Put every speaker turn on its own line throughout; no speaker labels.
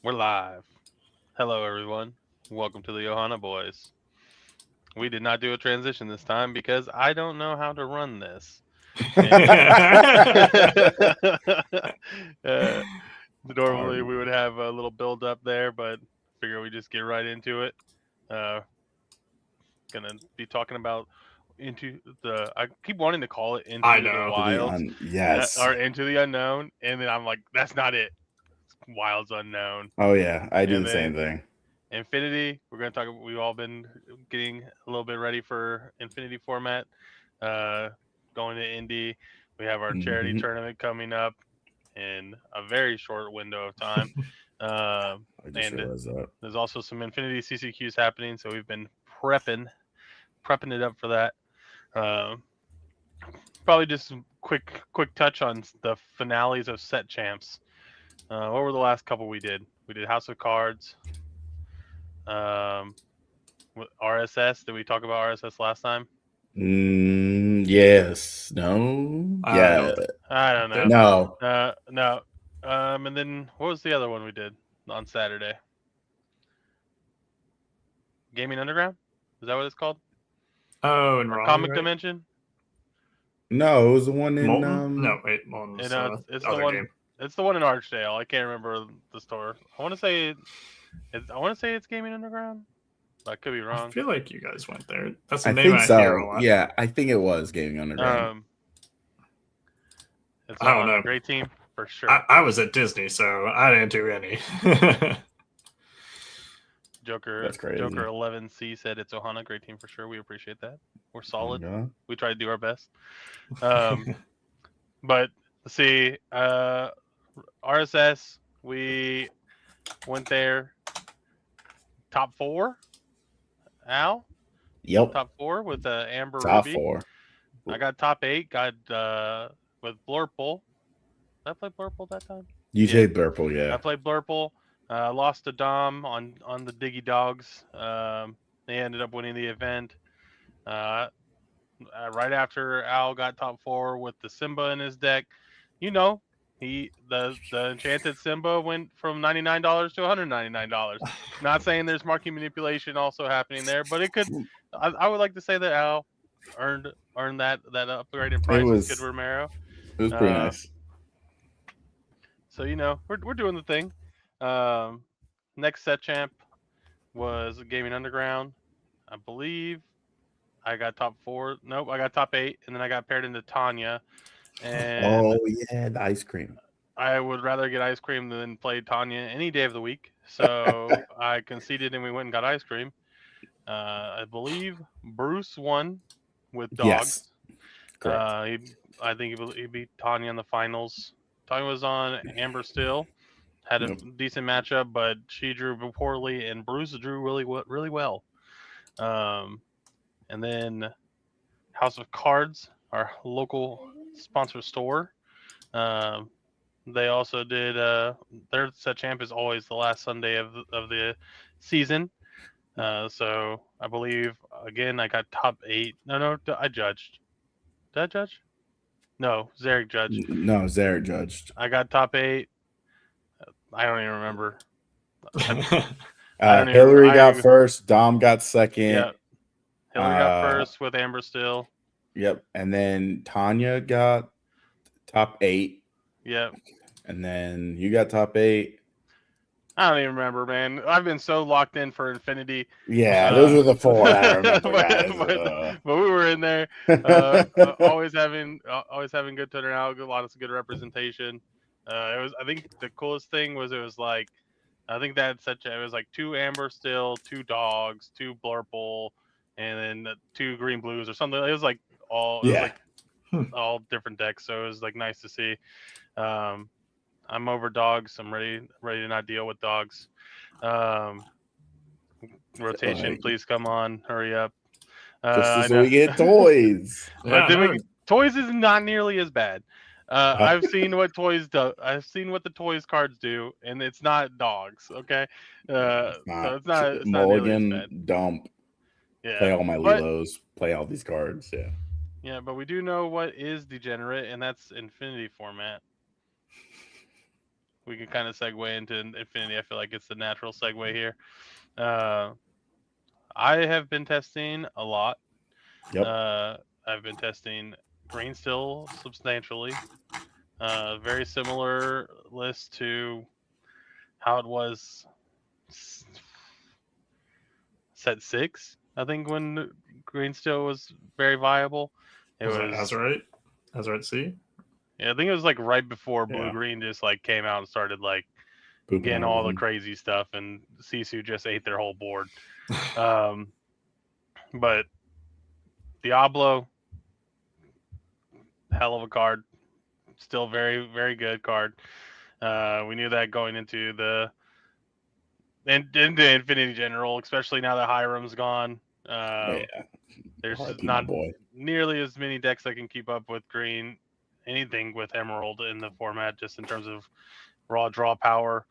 We're live. Hello, everyone. Welcome to the Ohana Boys. We did not do a transition this time because I don't know how to run this. And uh, normally we would have a little build up there, but figure we just get right into it. Uh, gonna be talking about into the. I keep wanting to call it
I
into the
know.
wilds,
Yes.
or into the unknown, and then I'm like, that's not it. Wilds unknown,
Oh yeah, I do
and
the
then
same thing.
Infinity. We're going to talk. We've all been getting a little bit ready for Infinity format. Uh, Going to Indy. We have our charity
Hmm
tournament coming up in a very short window of time. Uh,
I just
and
realized that.
there's also some Infinity CCQs happening, so we've been prepping it up for that. Uh, Probably just some quick touch on the finales of set champs. What were the last couple we did? We did House of Cards. Um, RSS. Did we talk about RSS last time?
Yes. No.
I
Yeah.
don't think
I don't know.
did.
No.
No. And then what was the other one we did on Saturday? Gaming Underground? Is that what it's called?
Oh, in
Or
Raleigh,
Comic
right?
Dimension?
No. It was the one in
Molten? No, wait, Molten's
It's the
other
one.
game.
It's the one in Archdale. I can't remember the store. I want to say it's Gaming Underground. I could be
I
wrong.
feel like you guys went there. That's a
I
name
think
I hear a
so.
lot.
Yeah, I think it was Gaming Underground.
It's
I don't
Ohana.
know.
Great team for sure.
I was at Disney, so I didn't do any.
Joker
That's crazy.
Joker 11C said it's Ohana. Great team for sure. We appreciate that. We're solid.
Yeah.
We try to do our best. But see, RSS, we went there top four. Al,
Yep.
top four with Amber
Top
Ruby.
4.
I got top 8. Got with Blurple. Did I play Blurple that time?
UJ Burple.
I
Yeah.
played Blurple. Lost to Dom on the Diggy Dogs. They ended up winning the event. Right after Al got top 4 with the Simba in his deck, you know, the enchanted Simba went from $99 to $199. Not saying there's market manipulation also happening there, but it could. I would like to say that Al earned that upgraded
It
price with Kid
was.
Romero.
It was pretty nice.
So we're doing the thing. Next set champ was Gaming Underground. I believe I got top 4. Nope, I got top 8, and then I got paired into Tanya. And
Oh yeah, the ice cream.
I would rather get ice cream than play Tanya any day of the week. So I conceded, and we went and got ice cream. I believe Bruce won with dogs.
Yes. Correct.
I think he beat Tanya in the finals. Tanya was on Amber still. Had a decent matchup, but she drew poorly, and Bruce drew really well. And then House of Cards, our local sponsor store. They also did their set champ is always the last Sunday of the season. So I believe again I got top 8. No, I judged. Did I judge? No, Zarek judged.
No, Zarek judged.
I got top 8. I don't even remember.
Hillary got first. Dom got second.
Yeah, Hillary got first with Amber still.
Yep, and then Tanya got top 8.
Yep,
and then you got top 8.
I don't even remember, man. I've been so locked in for Infinity.
Yeah, those were the 4 I remember, guys.
But we were in there, always having good turnout, a lot of good representation. It was, I think, the coolest thing was it was like, I think that it was like 2 Amber still, 2 dogs, 2 Blurple, and then 2 green blues or something. It was like all all different decks, so it was like nice to see. I'm over dogs. I'm ready to not deal with dogs. Rotation, please come on, hurry up.
Just so we get toys.
But toys is not nearly as bad. I've seen what toys do. I've seen what the toys cards do, and it's not dogs. Okay, so it's not
Mulligan,
nearly as bad.
dump.
Yeah,
play all my Lilos. Play all these cards. Yeah.
Yeah, but we do know what is degenerate, and that's Infinity format. we can kind of segue into Infinity. I feel like it's the natural segue here. I have been testing a lot.
Yep.
I've been testing green still substantially. Very similar list to how it was set 6. I think when green still was very viable. It
Was it
was
Azurite? Azurite C?
yeah, I think it was like right before blue
Yeah.
green just like came out and started like
Pooping
getting
on
all the
everything.
crazy stuff, and Sisu just ate their whole board. But Diablo, hell of a card, still very very good card. We knew that going into the Infinity General, especially now that Hiram's gone.
Yeah.
There's just
RIP my
not
boy.
nearly as many decks that can keep up with green. Anything with Emerald in the format, just in terms of raw draw power,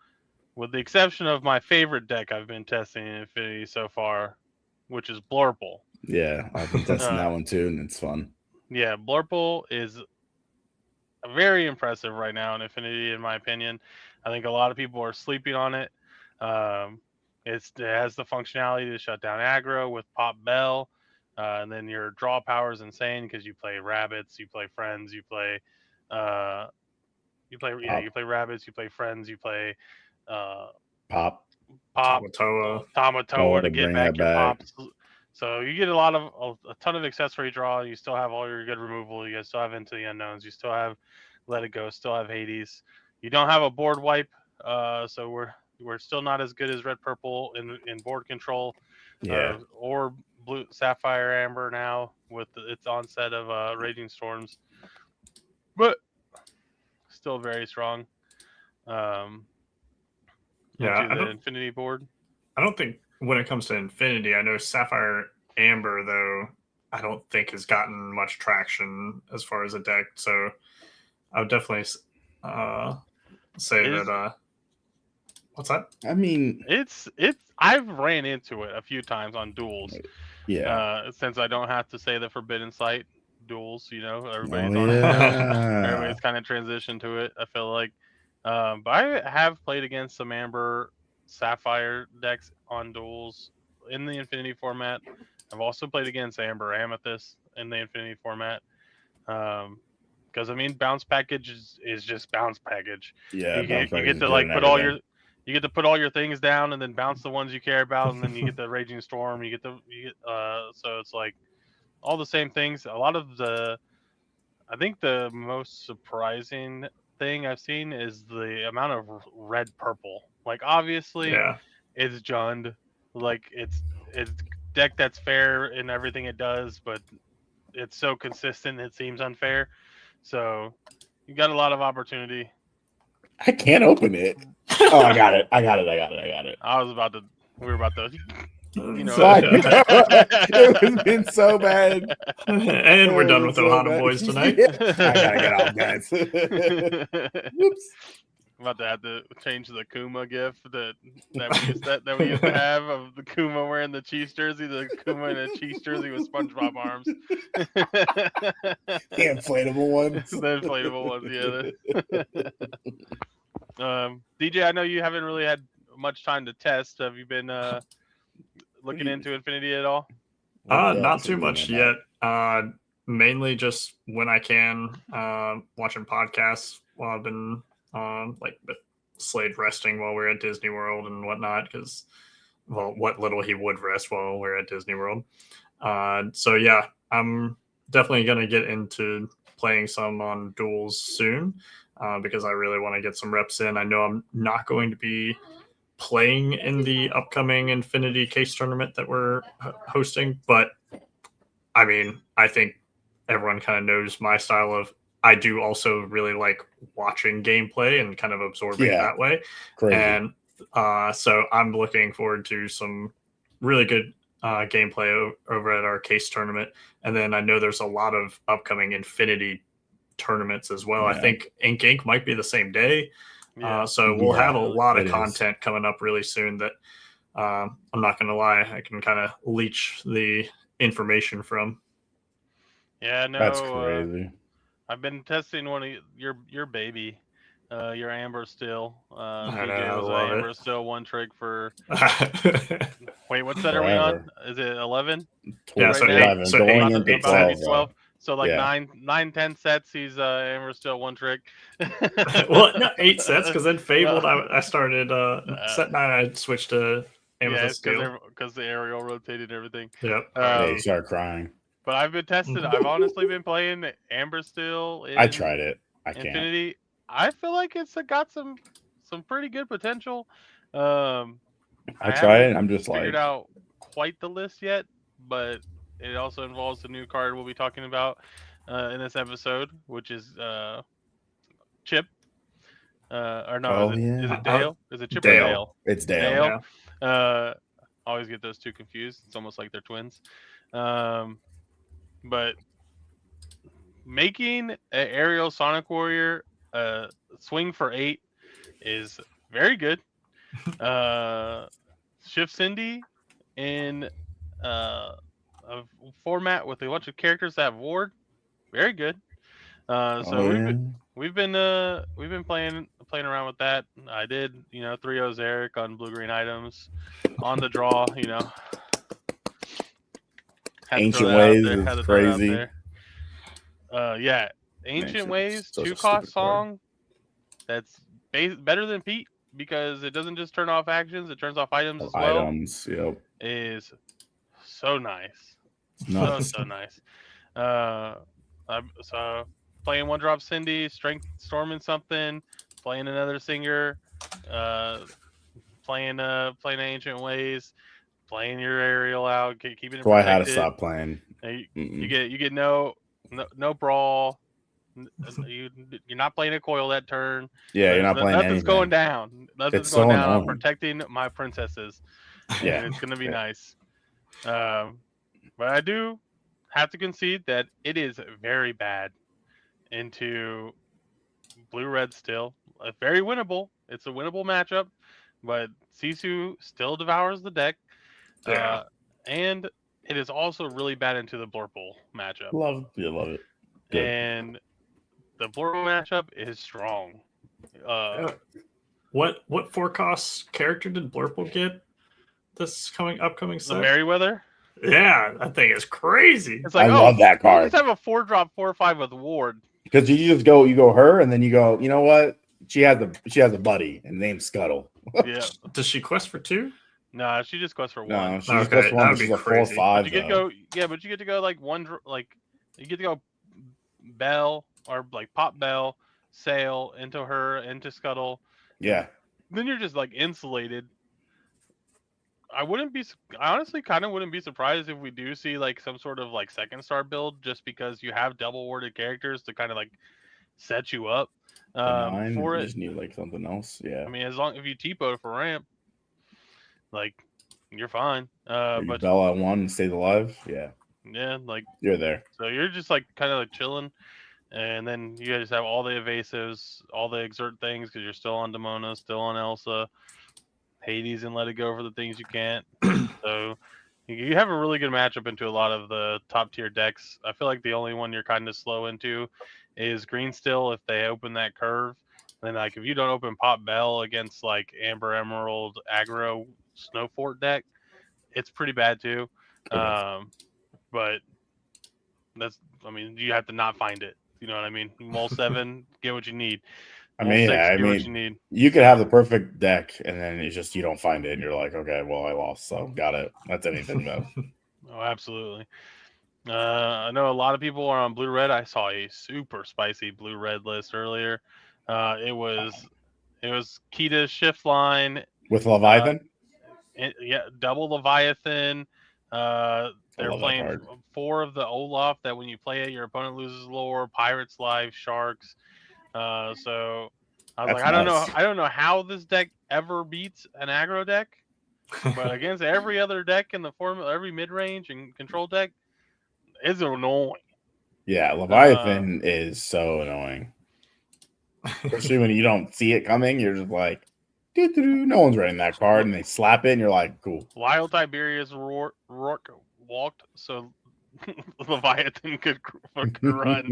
with the exception of my favorite deck I've been testing in Infinity so far, which is Blurple.
Yeah, I've been testing that one too, and it's fun.
Yeah, Blurple is very impressive right now in Infinity, in my opinion. I think a lot of people are sleeping on it. It has the functionality to shut down aggro with Pop Bell, and then your draw power is insane because you play rabbits, you play friends, you play rabbits, you play friends, you play
Pop.
Tamatoa to
to
get
bring
back
that
your
back.
pops. So you get a ton of accessory draw. You still have all your good removal. You guys still have Into the Unknowns. You still have Let It Go. Still have Hades. You don't have a board wipe. So we're still not as good as red purple in board control.
Yeah.
Or blue sapphire amber now with its onset of raging storms, but still very strong. Into the Infinity board.
I don't think when it comes to Infinity, I know Sapphire Amber, though, I don't think has gotten much traction as far as a deck. So I would definitely say that. What's that?
I mean,
it's I've ran into it a few times on duels.
Yeah.
Since I don't have to say the Forbidden Sight duels, everybody's everybody's kind of transitioned to it. I feel like, but I have played against some Amber Sapphire decks on duels in the Infinity format. I've also played against Amber Amethyst in the Infinity format. Because I mean, bounce package is just bounce package.
Yeah,
you get to like put all your things down and then bounce the ones you care about, and then you get the Raging Storm. So it's like all the same things. A lot of I think the most surprising thing I've seen is the amount of red purple. Like obviously, it's Jund. Like it's deck that's fair in everything it does, but it's so consistent it seems unfair. So you got a lot of opportunity.
I can't open it. Oh, I got it. I got it.
We were about to.
It was been so bad.
And we're done with Ohana Boys tonight.
I gotta get out, guys. Whoops.
I'm about to have to change the Kuma gif that we used to have of the Kuma wearing the Chiefs jersey, the Kuma in a Chiefs jersey with SpongeBob arms.
The inflatable ones.
The inflatable ones, yeah. DJ, I know you haven't really had much time to test. Have you been looking into Infinity at all?
Not too much yet. Mainly just when I can, watching podcasts while I've been like with Slade resting while we're at Disney World and whatnot, because what little he would rest while we're at Disney World. So yeah, I'm definitely gonna get into playing some on duels soon, because I really want to get some reps in. I know I'm not going to be playing in the upcoming Infinity case tournament that we're hosting, but I mean, I think everyone kind of knows my style of. I do also really like watching gameplay and kind of absorbing that way. Crazy. And so I'm looking forward to some really good gameplay over at our case tournament. And then I know there's a lot of upcoming Infinity tournaments as well. I think Ink might be the same day. So we'll have a lot of content coming up really soon that I'm not going to lie, I can kind of leech the information from.
Yeah, no,
that's crazy.
I've been testing one of your baby, your Amber Steel.
I
PJ was
love
Amber
it.
Steel one trick for.
Yeah,
Wait, what set are we
Forever.
on? Is it 11?
so
Right now?
11,
so
going
eight,
into
eight
About to be
sets.
12.
12. So like
Yeah.
10 sets. He's Amber Steel one trick.
Well, no, 8 sets because then Fabled.
Yeah.
I started set 9. I switched to
Yeah,
Amethyst
it's
Steel.
because the aerial rotated and everything.
Yep.
Yeah, you
Um,
start crying.
but I've been tested. I've honestly been playing Amber Steel in
I tried it. I can't.
Infinity. I feel like it's got some pretty good potential. I
I tried
haven't
it. I'm just
figured
like,
out quite the list yet, but it also involves the new card we'll be talking about in this episode, which is Chip. Or no,
oh
is
yeah,
it Dale? Is it Chip or
Dale.
Dale?
it's Dale.
Dale.
Yeah.
Always get those two confused. It's almost like they're twins. But making an aerial Sonic Warrior swing for 8 is very good. Shift Cindy in a format with a bunch of characters that have ward, very good. So
Oh, yeah.
we've been playing around with that. I did 3-0 Eric on blue green items on the draw. Had to throw
Ancient
that out
Ways
there.
is
Had to throw it out
crazy.
there. Yeah, Ancient
Ancient
Ways,
such a
2-cost
stupid card.
song. That's better than Pete because it doesn't just turn off actions; it turns off items as well.
Items, yep.
Is so nice,
Nuts.
so nice. So playing 1-drop Cindy, strength storming something, playing another singer, playing Ancient Ways, playing your aerial out, keeping it
So I
protected.
had to stop playing.
You get no brawl. You're not playing a coil that turn.
Yeah, you're not playing
Nothing's
anything.
going down. Nothing's
It's
going
so
down. I'm
annoying.
protecting my princesses.
Yeah.
And it's gonna be
Yeah.
nice. But I do have to concede that it is very bad into blue red still. Very winnable. It's a winnable matchup, but Sisu still devours the deck.
Yeah.
And it is also really bad into the Blurple matchup.
Love it. Good.
And the Blurple matchup is strong.
What 4-cost character did Blurple get this upcoming
The
set?
Merryweather?
Yeah, that thing is crazy.
It's like,
I love that
You
card.
just have a 4-drop 4/5 with ward.
Because you just go her, and then you go, you know what? She has a buddy and named Scuttle.
Yeah.
Does she quest for 2?
No, she just quests for 1.
No, she's
Okay,
just
that
one.
would be
She's a
crazy.
4/5.
But you get to go, but you get to go like you get to go Bell or like pop Bell, sail into her, into Scuttle.
Yeah.
Then you're just like insulated. I honestly kind of wouldn't be surprised if we do see like some sort of like second star build just because you have double warded characters to kind of like set you up
For
for
you
it.
just need like something else. Yeah.
I mean, as long if you T-po for ramp, like you're fine. But
Bella at 1 and stays alive. Yeah.
yeah, like
You're there.
so you're just like kind of like chilling, and then you just have all the evasives, all the exert things because you're still on Demona, still on Elsa, Hades, and Let It Go for the things you can't. So you have a really good matchup into a lot of the top tier decks. I feel like the only one you're kind of slow into is Green Still if they open that curve. And then like if you don't open Pop Bell against like Amber Emerald aggro Snowfort deck, it's pretty bad too. But you have to not find it. You know what I mean? Mole 7, get what you need. Mole 6, get what you need.
You could have the perfect deck, and then it's just you don't find it, and you're like, okay, well, I lost, so got it. That's anything though.
Oh, absolutely. I know a lot of people are on blue red. I saw a super spicy blue red list earlier. It was Kita's shift line
With Leviathan.
double Leviathan. They're
love that
playing
card.
4 of the Olaf that when you play it, your opponent loses lore, Pirates Life, Sharks. So I was
That's
like,
nice.
I don't know how this deck ever beats an aggro deck, but against every other deck in the formula, every mid range and control deck, it's annoying.
Yeah, Leviathan is so annoying. Especially when you don't see it coming, you're just like, doo-doo-doo. No one's running that card, and they slap it, and you're like, cool.
Lyle Tiberius Rourke walked, so Leviathan could run.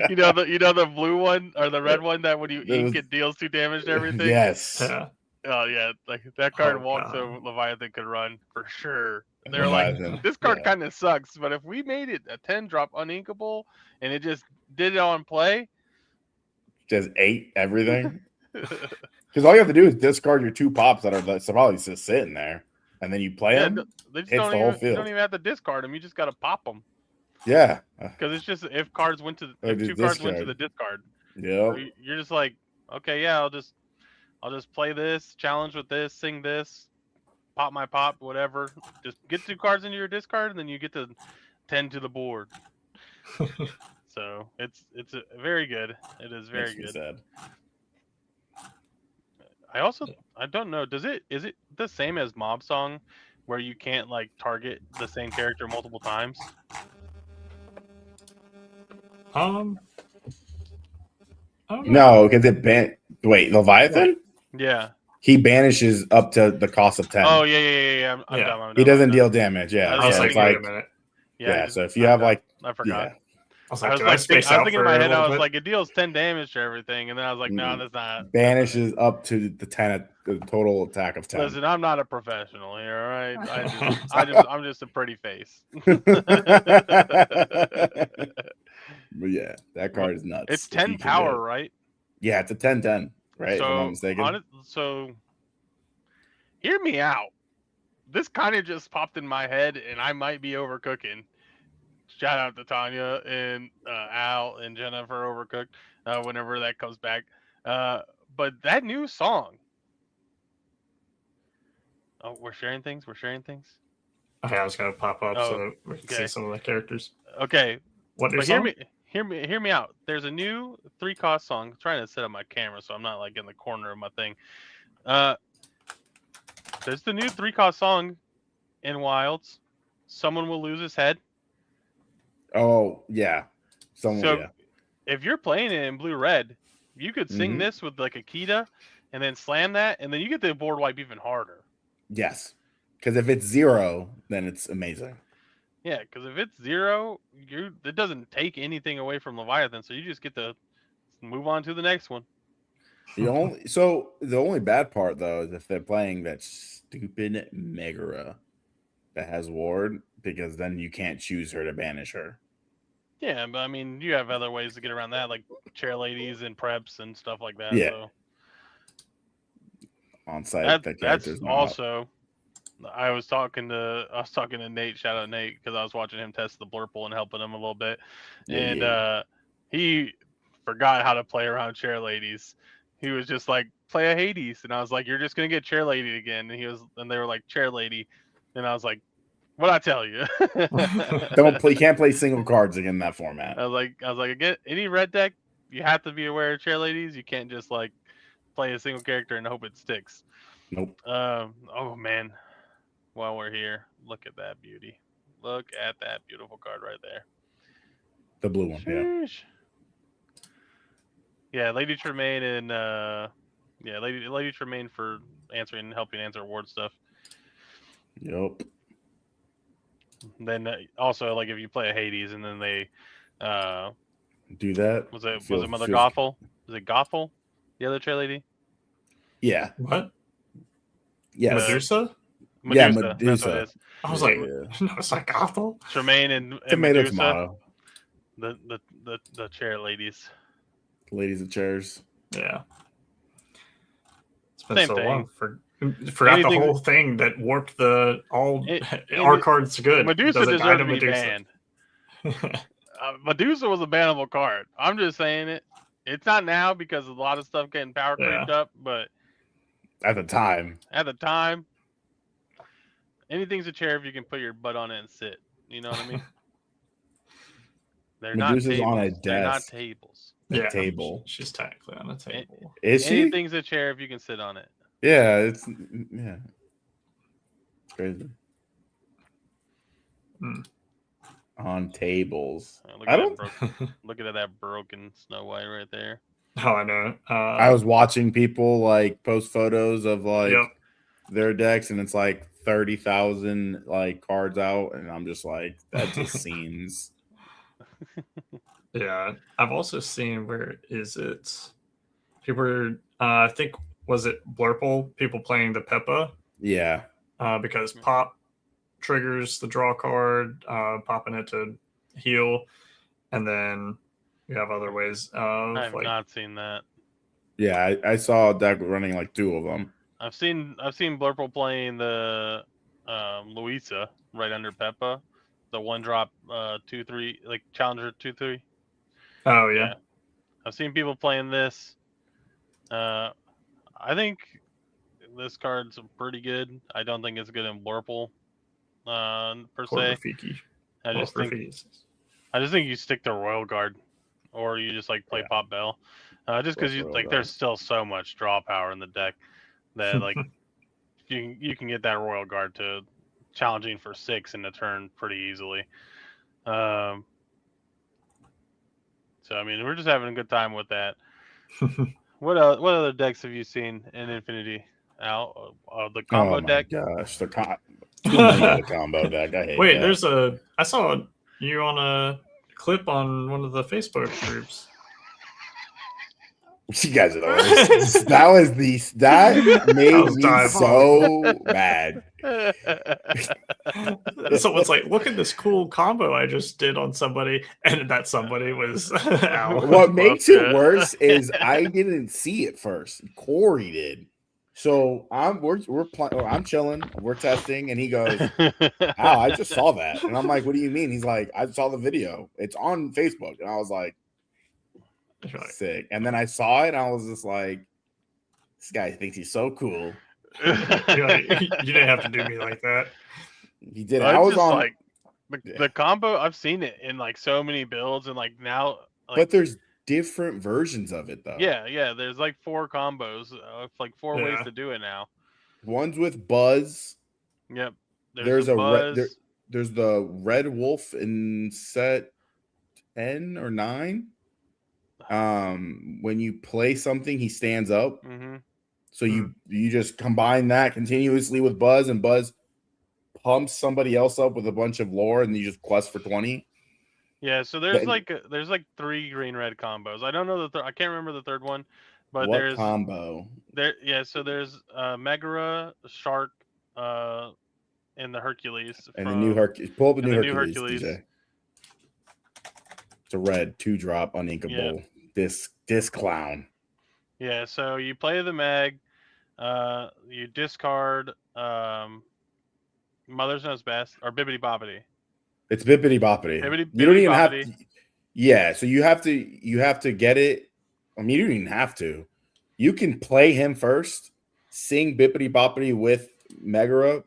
you know the blue one or the red one that when you ink it deals 2 damage to everything.
Yes.
Yeah.
Oh yeah, like that card
Oh,
walked
God.
so Leviathan could run for sure. They're
Leviathan,
like, this card
yeah.
kind of sucks, but if we made it a 10 drop uninkable and it just did it on play,
Just ate everything. Because all you have to do is discard your 2 pops that are probably just sitting there, and then you play them.
they just
Hits the whole field.
You don't even have to discard them. You just got to pop them.
Yeah.
Because it's just if cards went to
Or
if
just
2 cards went to
discard.
the discard.
Yep.
You're just like, okay, yeah, I'll just play this, challenge with this, sing this, pop my pop, whatever. Just get 2 cards into your discard, and then you get to 10 to the board. So it's very good. It is very
Makes me
good.
sad.
I don't know. Is it the same as Mob Song, where you can't like target the same character multiple times?
I don't know.
No, because wait, Leviathan?
Yeah.
He banishes up to the cost of 10.
Oh yeah. I'm
Yeah.
dumb, I'm
He
dumb,
doesn't
I'm
deal
dumb.
damage. Yeah.
I
I was
Yeah,
like,
it's
wait
like
a minute.
yeah. So if you
I'm
have
dumb.
like
I forgot.
yeah,
I was
I
like,
was
did I
like,
space
I was
out
thinking
for
in my
a
head, I
little
was
bit?
like, it deals 10 damage to everything, and then I was like, no, that's not.
banishes up to the 10 the total attack of 10.
Listen, I'm not a professional here, all right? I'm just a pretty face.
But yeah, that card is nuts.
It's
if you
10
can do
power,
it.
right?
Yeah, it's a 10-10, right? If I'm not
So,
mistaken.
so hear me out. This kind of just popped in my head, and I might be overcooking. Shout out to Tanya and Al and Jennifer Overcooked whenever that comes back. But that new song. Oh, we're sharing things.
Okay, I was gonna pop up
Oh,
so that we can see some of the characters.
Okay,
What new
but
song?
hear me out. There's a new 3-cost song. I'm trying to set up my camera so I'm not like in the corner of my thing. There's the new 3-cost song in Wilds. Someone will lose his head.
Oh yeah, yeah.
If you're playing it in blue-red, you could sing this with like a Kita, and then slam that, and then you get the board wipe even harder.
Yes, because if it's 0, then it's amazing.
Yeah, because if it's 0, it doesn't take anything away from Leviathan, so you just get to move on to the next one.
The only bad part though is if they're playing that stupid Megara that has ward, because then you can't choose her to banish her.
Yeah, but I mean, you have other ways to get around that, like chair ladies and preps and stuff like that.
Yeah.
So.
On site,
That's also. I was talking to Nate. Shout out Nate, because I was watching him test the Blurple and helping him a little bit, and he forgot how to play around chair ladies. He was just like, play a Hades, and I was like, you're just gonna get chair lady again. And they were like, chair lady, and I was like, what'd I tell you?
You can't play single cards again in that format.
I was like, again, any red deck, you have to be aware of chair ladies. You can't just like play a single character and hope it sticks.
Nope.
Oh man. While we're here, look at that beauty. Look at that beautiful card right there.
The blue one,
Sheesh. Yeah, Lady Tremaine and Lady Tremaine for helping answer award stuff.
Yep.
Then also, like, if you play a Hades and then they
do that.
Was it Mother Gothel? Was it Gothel? The other chair lady?
Yeah.
What?
Yes.
Medusa?
Yeah,
Medusa. That's what it is.
I was like, no, it's like Gothel.
Tremaine and
tomato,
Medusa.
tomato.
The chair ladies.
Ladies of chairs.
Yeah. It's been
Same
so
thing.
long. Forgot the whole thing that warped our cards good.
Medusa
Does it die
deserves
to
to be
Medusa?
banned. Medusa was a bannable card. I'm just saying it. It's not now because a lot of stuff getting power creeped up, but
at the time,
anything's a chair if you can put your butt on it and sit. You know what I mean? They're
Medusa's
not tables.
on a desk.
They're not tables.
A table.
She's technically on a table.
Is she?
Anything's a chair if you can sit on it.
Yeah, it's crazy. On tables.
Look at that broken Snow White right there.
Oh, I know.
I was watching people like post photos of like their decks, and it's like 30,000 like cards out, and I'm just like, that just seems.
Yeah, I've also seen where is it? People were, I think, was it Blurple? People playing the Peppa
Yeah.
because pop triggers the draw card, popping it to heal, and then you have other ways of
I have
like.
not seen that.
Yeah, I saw a deck running like 2 of them.
I've seen Blurple playing the Louisa right under Peppa, the 1-drop 2/3 like Challenger 2/3.
Oh yeah.
I've seen people playing this. I think this card's pretty good. I don't think it's good in Blurple per se.
Rafiki.
I just think you stick to Royal Guard, or you just like play Pop Bell, just because there's still so much draw power in the deck that like you can get that Royal Guard to challenging for 6 in a turn pretty easily. So I mean, we're just having a good time with that. What other decks have you seen in Infinity? Al, the combo deck.
Gosh, the too many of the combo deck. I hate.
Wait,
that.
I saw you on a clip on one of the Facebook groups.
You guys are the worst. that made me so mad.
Someone's like, look at this cool combo I just did on somebody, and that somebody was Al.
What makes it worse is I didn't see it first. Corey did. So I'm chilling, we're testing, and he goes, "Al, I just saw that," and I'm like, "What do you mean?" He's like, "I saw the video. It's on Facebook," and I was like, "Sick." And then I saw it, and I was just like, "This guy thinks he's so cool."
You're like, you didn't have to do me like that.
He did.
I was on
like
the combo. I've seen it in like so many builds, and like now, like,
but there's different versions of it though.
Yeah. There's like 4 combos, like 4 ways to do it now.
One's with Buzz.
Yep.
There's there's the Red Wolf in set 10 or 9. When you play something, he stands up.
Mm-hmm.
So you just combine that continuously with Buzz, and Buzz pumps somebody else up with a bunch of lore, and you just quest for 20.
Yeah, so there's like 3 green-red combos. I don't know I can't remember the third one, but there's
combo
there. Yeah, so there's Megara, Shark, and the Hercules.
And the new Hercules. Pull up the new Hercules. DJ. It's a red 2-drop uninkable.
Yeah.
This clown.
Yeah, so you play the Meg, you discard Mother's Knows Best or Bibbidi Bobbidi.
It's Bibbidi Bobbidi. You don't even have to. Yeah, so you have to get it. I mean, you don't even have to. You can play him first, sing Bibbidi Bobbidi with Megara,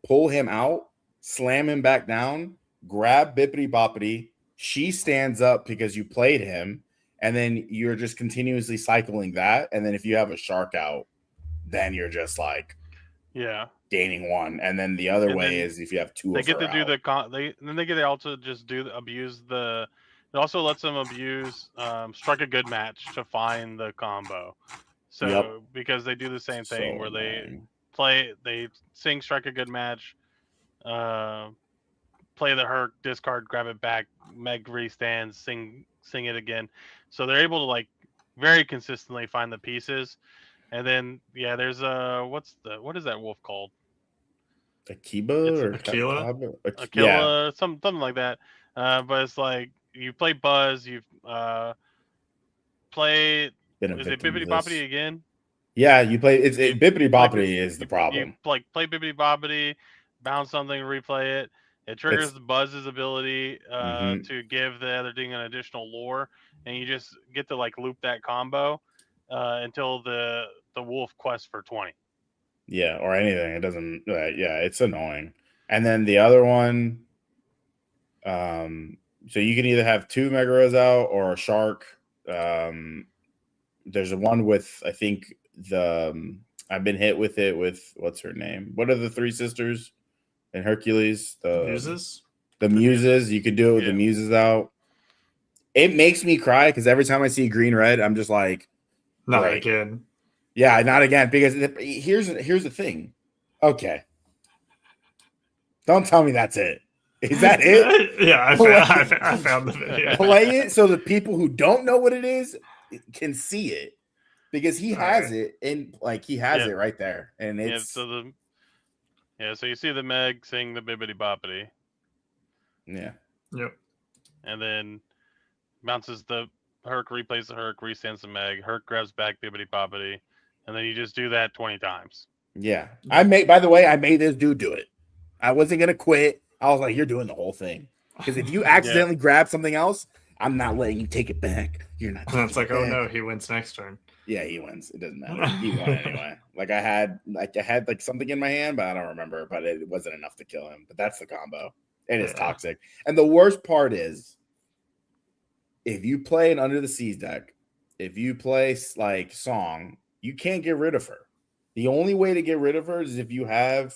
pull him out, slam him back down, grab Bibbidi Bobbidi. She stands up because you played him, and then you're just continuously cycling that. And then if you have a shark out, then you're just like, gaining 1. And then the other way is if you have 2.
They get to do they get to also just abuse the. It also lets them abuse strike a good match to find the combo. So because they do the same thing where they sing strike a good match, play the Herc, discard, grab it back, Meg restands, sing it again. So they're able to like very consistently find the pieces. And then there's what is that wolf called?
Akiba or
Aquila, something like that. But it's like you play Buzz, you play. Is it Bibbidi Bobbidi again?
Yeah, you play. Bibbidi Bobbidi is the problem.
You play Bibbidi Bobbidi, bounce something, replay it. It triggers Buzz's ability to give the other thing an additional lore, and you just get to like loop that combo until the wolf quests for 20.
Yeah, or anything. It doesn't. It's annoying. And then the other one, so you can either have 2 Megaras out or a shark. There's a one with I think I've been hit with it with what's her name? What are the 3 sisters in Hercules? The Muses. The Muses. You could do it with the Muses out. It makes me cry because every time I see green red, I'm just like,
not again.
Yeah, not again. Because here's the thing. Okay. Don't tell me that's it. Is that it?
Yeah, I found the video.
Play it so the people who don't know what it is can see it, because he has it and like he has it right there, and it's
so you see the Meg sing the Bibbidi Boppity.
Yeah.
Yep.
And then bounces the Herc, replays the Herc, resends the Meg. Herc grabs back Bibbidi Boppity, and then you just do that 20 times.
Yeah. By the way, I made this dude do it. I wasn't gonna quit. I was like, you're doing the whole thing. Because if you accidentally grab something else, I'm not letting you take it back. You're not.
It's like, oh no, he wins next turn.
Yeah, he wins. It doesn't matter. He won anyway. Like I had like something in my hand, but I don't remember. But it wasn't enough to kill him. But that's the combo. It is toxic. And the worst part is, if you play an Under the Seas deck, if you play like Song, you can't get rid of her. The only way to get rid of her is if you have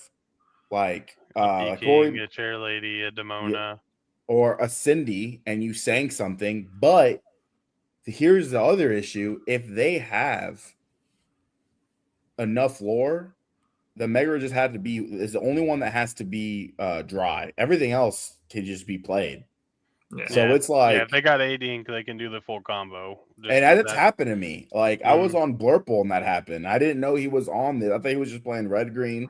like
a King, a Chair Lady, a Demona,
or a Cindy, and you sang something. But here's the other issue: if they have enough lore, the Mega just is the only one that has to be dry. Everything else can just be played.
Yeah.
So it's like,
if they got 8 ink, they can do the full combo.
And that's happened to me. Like I was on Blurple and that happened. I didn't know he was on this. I thought he was just playing red green.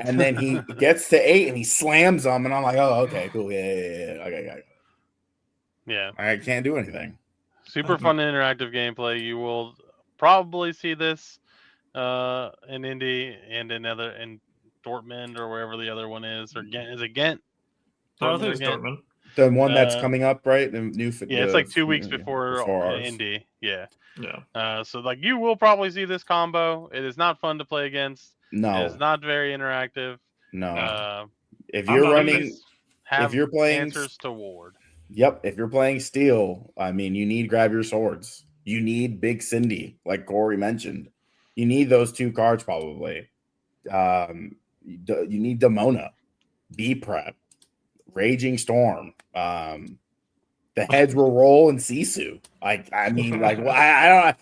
And then he gets to 8 and he slams them, and I'm like, oh, okay, cool, yeah. Okay.
Yeah,
I can't do anything.
Super fun interactive gameplay. You will probably see this in Indy and in Dortmund or wherever the other one is, or Ghent. Is it Ghent?
I think it's Dortmund.
The one that's coming up, right? The new.
It's like 2 weeks before Indy. Yeah. So like you will probably see this combo. It is not fun to play against.
No.
It is not very interactive.
No. If you're playing
answers to Ward.
Yep. If you're playing Steel, I mean, you need Grab Your Swords. You need Big Cindy, like Corey mentioned. You need those 2 cards probably. You need Demona, B Prep, Raging Storm. The heads will roll and Sisu. I mean, like, well, I don't.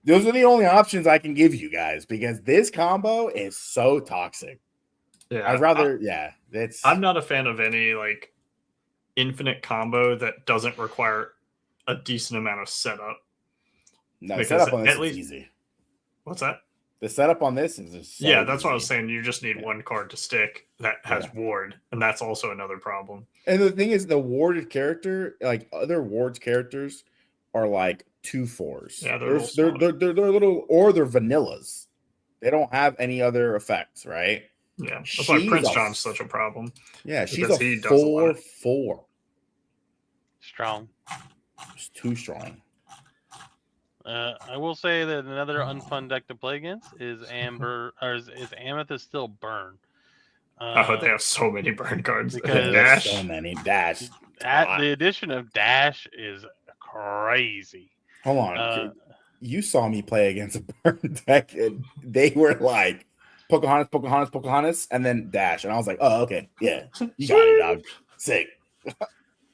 Those are the only options I can give you guys, because this combo is so toxic.
Yeah,
I'd rather.
I'm not a fan of any like infinite combo that doesn't require a decent amount of setup.
No, the setup on this is easy.
What's that?
The setup on this is just
that's what I was saying. You just need one card to stick that has ward, and that's also another problem.
And the thing is, the warded character, like other wards characters, are like 2/4s.
Yeah,
they're little, or they're vanillas. They don't have any other effects, right?
Yeah, that's why Prince John's such a problem.
Yeah, she's a 4/4.
Strong.
It's too strong.
I will say that another unfun deck to play against is is Amethyst Still Burn.
They have so many burn cards.
Dash. So many Dash.
The addition of Dash is crazy.
Hold on. You saw me play against a burn deck, and they were like Pocahontas, and then Dash. And I was like, oh, okay. Yeah. You got it, dog. Sick.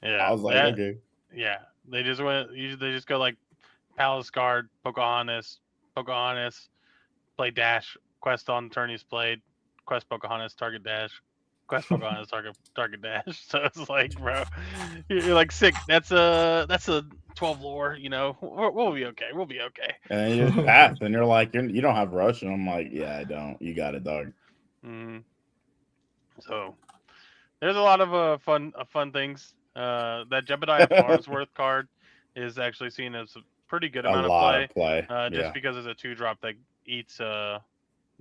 Yeah.
I was like, okay.
Yeah. They just go like Palace Guard, Pocahontas, play Dash, quest on turn he's played, quest Pocahontas, target Dash, quest Pocahontas, target Dash. So it's like, bro, you're like sick. That's a 12 lore, you know. We'll be okay.
And then you just pass, and you're like, you don't have rush, and I'm like, yeah, I don't. You got it, dog.
So there's a lot of fun things. That Jebediah Farnsworth card is actually seen as a pretty good amount of play. Just because it's a 2-drop that eats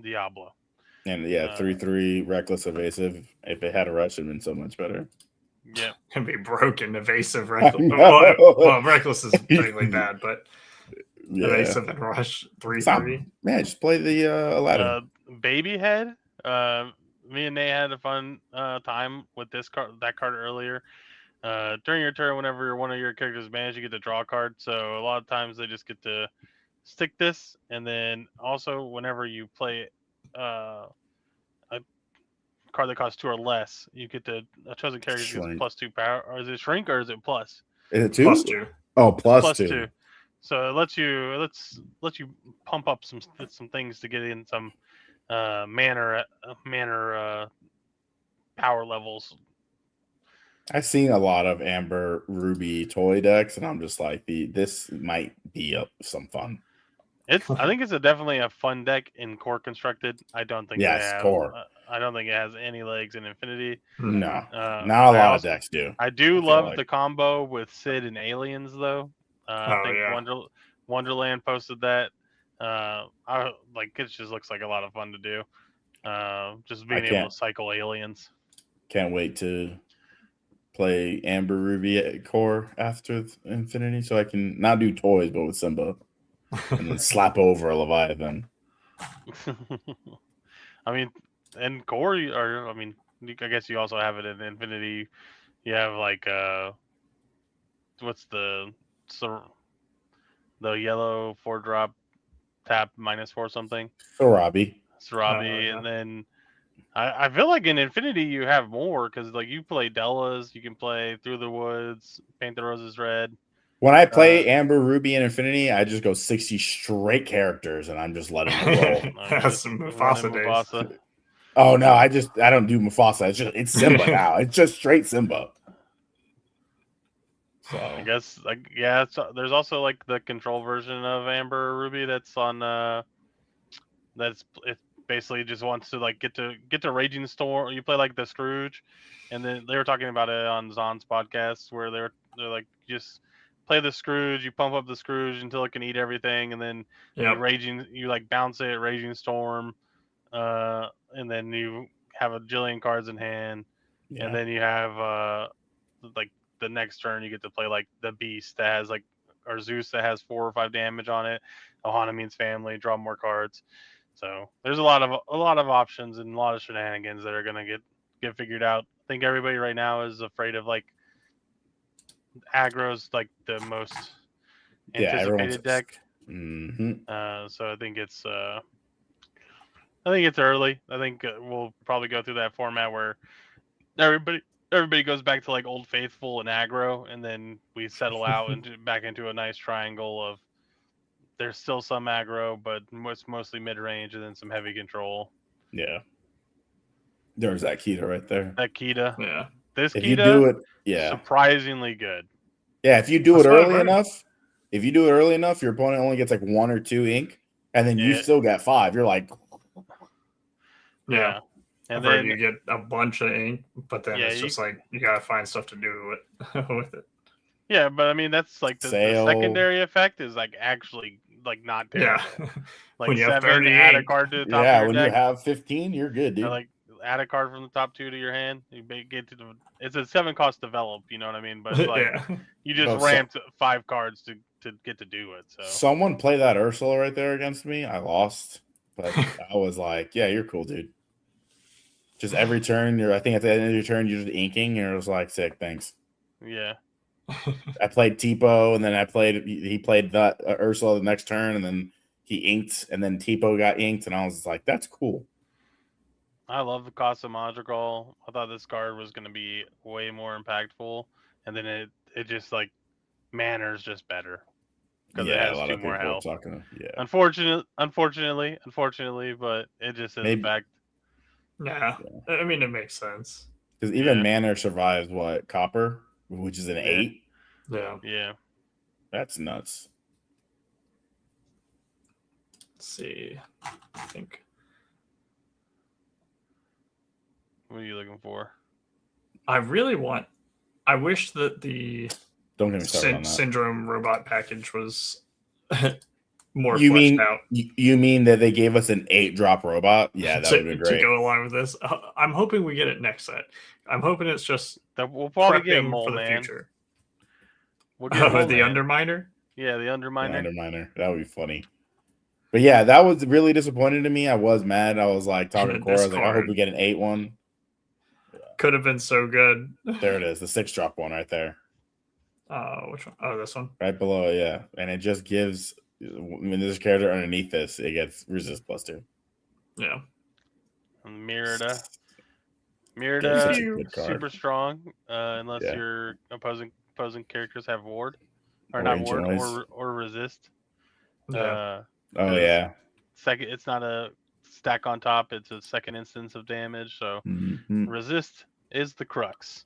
Diablo.
And 3/3 reckless evasive. If it had a rush, it'd been so much better.
Yeah,
can be broken evasive reckless. Well, reckless is pretty bad, but evasive and rush 3/3.
Man, just play the Aladdin.
Baby Head. Me and Nate had a fun time with that card earlier. During your turn, whenever one of your characters banished, you get to draw a card. So a lot of times they just get to stick this, and then also whenever you play a card that costs 2 or less, you get to a chosen character gets +2 power. Or is it shrink or is it plus?
Is it 2?
+2.
Oh, plus 2.
So it lets you pump up some things to get in some manner power levels.
I've seen a lot of Amber Ruby toy decks, and I'm just like, this might be some fun.
I think it's definitely a fun deck in core constructed. I don't think
core.
I don't think it has any legs in Infinity.
No, not a lot of decks do.
I do love the combo with Sid and Aliens, though. I think Wonderland posted that. It just looks like a lot of fun to do. Just being able to cycle aliens.
Can't wait to play Amber Ruby core after Infinity, so I can not do toys, but with Simba, and then slap over a Leviathan.
I mean, and core, I guess you also have it in Infinity. You have like what's the yellow 4-drop tap -4 something?
Sarabi,
and then I feel like in Infinity you have more because like you play Della's, you can play Through the Woods, Paint the Roses Red.
When I play Amber Ruby and Infinity, I just go 60 straight characters and I'm just letting it roll.
That's some Mufasa days.
Oh no, I don't do Mufasa. It's Simba now. It's just straight Simba. So
I guess there's also like the control version of Amber Ruby that's on it basically just wants to like get to Raging Storm. You play like the Scrooge, and then they were talking about it on Zon's podcast where they're like just play the Scrooge, you pump up the Scrooge until it can eat everything, and then you like bounce it, Raging Storm, and then you have a jillion cards in hand, and then you have like the next turn you get to play like the Beast that has or Zeus that has 4 or 5 damage on it. Ohana means family, draw more cards. So there's a lot of options and a lot of shenanigans that are gonna get figured out. I think everybody right now is afraid of like aggro's like the most anticipated deck.
Mm-hmm.
So I think it's early. I think we'll probably go through that format where everybody goes back to like Old Faithful and aggro, and then we settle out back into a nice triangle of there's still some aggro, but it's mostly mid range and then some heavy control.
Yeah. There's that Kita right there.
That Kita.
Yeah.
This
if
Kita,
you do it,
surprisingly good.
Yeah, if you do it early enough, your opponent only gets like 1 or 2 ink, and then you still get 5. You're like,
yeah. And then you get a bunch of ink, but then it's just like you gotta find stuff to do with it.
Yeah, but I mean that's like the secondary effect is like actually like not terrible.
Yeah.
Like
when you
7,
have 30,
add a card to the top of your
when
deck.
you have 15, you're good, dude.
Or like add a card from the top 2 to your hand. You get to it's a 7 cost develop, you know what I mean? But like you just ramped 5 cards to get to do it. So
someone play that Ursula right there against me. I lost, but I was like, yeah, you're cool, dude. Just every turn, I think at the end of your turn, you're just inking, and it was like, sick, thanks.
Yeah.
I played Tipo, and then he played that Ursula the next turn, and then he inked, and then Tipo got inked, and I was like, that's cool.
I love the Casa Madrigal. I thought this card was going to be way more impactful, and then it just like Manor's just better because it has 2 more health. Unfortunately, but it just is a fact.
Yeah, I mean it makes sense
because even Manor survives what Copper, which is an 8.
Yeah,
that's nuts.
Let's see, I think.
What are you looking for?
I wish that the
Don't get me started on that.
Syndrome robot package was more fleshed out.
You mean that they gave us an 8-drop robot? Yeah, that would be great.
To go along with this. I'm hoping we get it next set. I'm hoping it's just
that we'll probably get
for the future.
We'll get
the Underminer?
Yeah, the Underminer.
That would be funny. But yeah, that was really disappointing to me. I was mad. I was like talking to Cora. I was like, I hope we get an 8-1.
Could have been so good.
There it is, the 6-drop one right there.
Which one? Oh, this one.
Right below, yeah. And it just gives when there's a character underneath this, it gets resist +2.
Yeah.
Merida, super strong. Unless your opposing characters have ward, or not ward, or resist.
Yeah.
Second, it's not a stack on top. It's a second instance of damage. So Resist is the crux.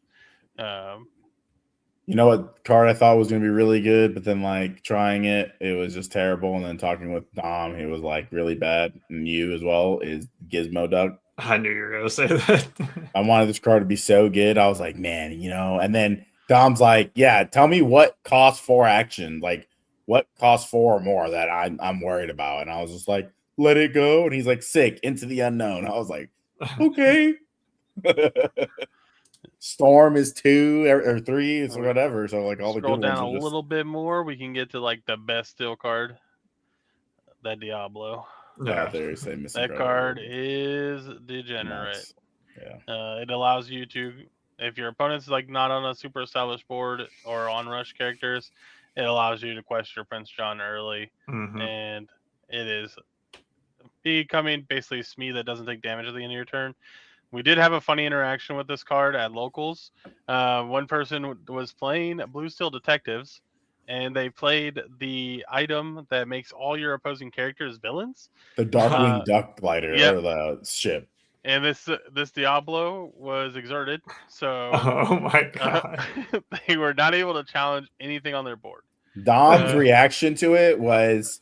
You know what card I thought was going to be really good, but then like trying it, it was just terrible. And then talking with Dom, he was like really bad. And you as well is Gizmo Duck.
I knew you were going to say that.
I wanted this card to be so good. I was like, man, and then Dom's like, yeah, tell me what costs 4 action. Like what costs 4 or more that I'm worried about. And I was just like, let it go. And he's like, sick, Into the Unknown. I was like, okay. Storm is 2 or 3, it's whatever. So like all the good ones.
Scroll down a little bit more, we can get to like the best steel card, that Diablo.
Yeah,
that card is degenerate.
Nice. Yeah.
It allows you to, if your opponent's like not on a super established board or on rush characters, it allows you to quest your Prince John early, and it is becoming basically Smee that doesn't take damage at the end of your turn. We did have a funny interaction with this card at locals. One person was playing Blue Steel Detectives, and they played the item that makes all your opposing characters villains.
The Darkwing Duck glider, or the ship.
And this Diablo was exerted, so
oh my god,
they were not able to challenge anything on their board.
Dom's reaction to it was,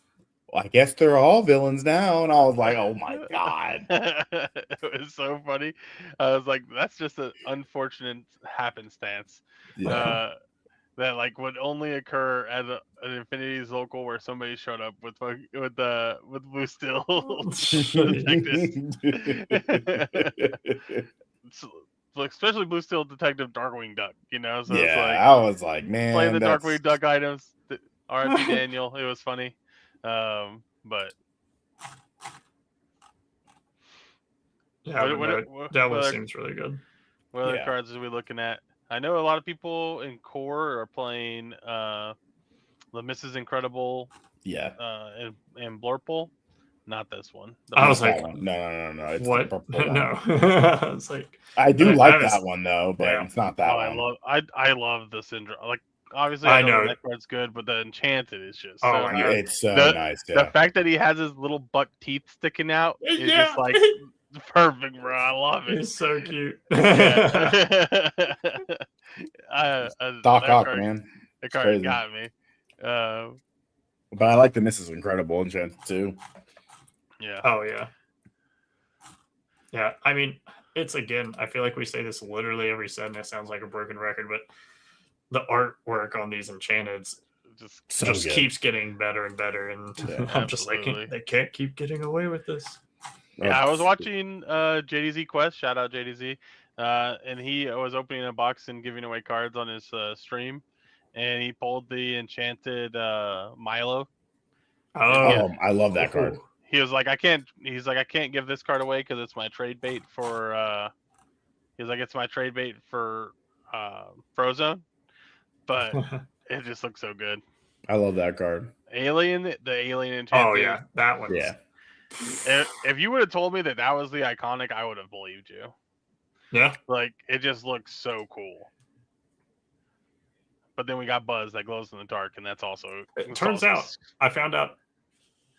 well, I guess they're all villains now. And I was like, oh my god.
It was so funny. I was like, that's just an unfortunate happenstance.
Yeah.
That like would only occur at an Infinity's local where somebody showed up with Blue Steel Detectives. Especially Blue Steel Detective Darkwing Duck, So
yeah,
it's like,
I was like, man,
play the Darkwing Duck items. R.I.P. Daniel. It was funny. But
yeah, that seems really good.
What other cards are we looking at? I know a lot of people in core are playing the Mrs. Incredible.
Yeah.
And Blurple. Not this one.
I was like,
no. It's
what?
The purple one.
No. I was like,
I do like that one though, but it's not that one.
I love the Syndrome. Like, obviously,
I know
that card's good, but the Enchanted is just
it's so nice. Yeah.
The fact that he has his little buck teeth sticking out is just like perfect, bro. I love it.
It's so cute.
Doc Ock, man.
That card got me.
But I like the Mrs. Incredible Enchanted too.
Yeah.
Oh yeah. Yeah. I mean, it's again, I feel like we say this literally every set, and it sounds like a broken record, but the artwork on these Enchanteds just keeps getting better and better, and I'm just like, they can't keep getting away with this.
Yeah, I was watching JDZ Quest, shout out JDZ, and he was opening a box and giving away cards on his stream, and he pulled the Enchanted Milo.
Oh, I love that card.
He was like, I can't give this card away because it's my trade bait for it's my trade bait for Frozone, but it just looks so good.
I love that card.
The Alien Enchanted.
Oh yeah, that one.
Yeah.
If you would have told me that was the iconic, I would have believed you.
Yeah.
Like, it just looks so cool. But then we got Buzz that glows in the dark, and that's also...
It turns out, I found out